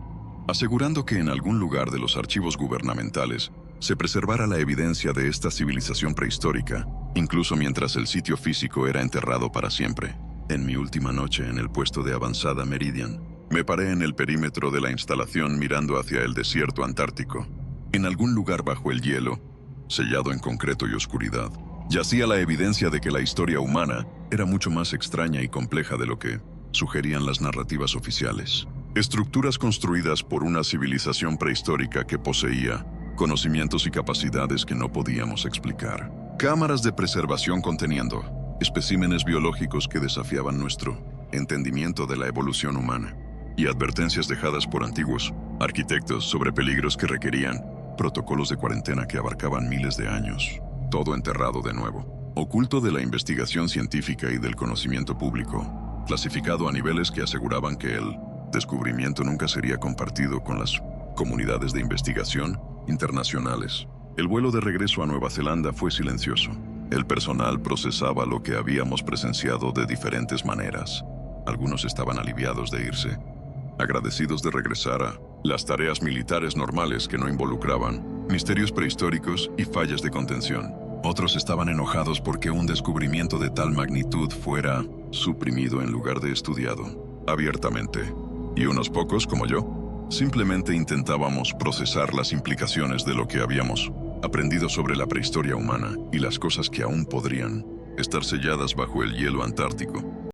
asegurando que en algún lugar de los archivos gubernamentales se preservara la evidencia de esta civilización prehistórica, incluso mientras el sitio físico era enterrado para siempre. En mi última noche en el puesto de avanzada Meridian, me paré en el perímetro de la instalación mirando hacia el desierto antártico. En algún lugar bajo el hielo, sellado en concreto y oscuridad, yacía la evidencia de que la historia humana era mucho más extraña y compleja de lo que sugerían las narrativas oficiales. Estructuras construidas por una civilización prehistórica que poseía conocimientos y capacidades que no podíamos explicar. Cámaras de preservación conteniendo especímenes biológicos que desafiaban nuestro entendimiento de la evolución humana. Y advertencias dejadas por antiguos arquitectos sobre peligros que requerían protocolos de cuarentena que abarcaban miles de años. Todo enterrado de nuevo, oculto de la investigación científica y del conocimiento público, clasificado a niveles que aseguraban que el descubrimiento nunca sería compartido con las comunidades de investigación internacionales. El vuelo de regreso a Nueva Zelanda fue silencioso. El personal procesaba lo que habíamos presenciado de diferentes maneras. Algunos estaban aliviados de irse, agradecidos de regresar a las tareas militares normales que no involucraban misterios prehistóricos y fallas de contención. Otros estaban enojados porque un descubrimiento de tal magnitud fuera suprimido en lugar de estudiado abiertamente. Y unos pocos, como yo, simplemente intentábamos procesar las implicaciones de lo que habíamos aprendido sobre la prehistoria humana y las cosas que aún podrían estar selladas bajo el hielo antártico.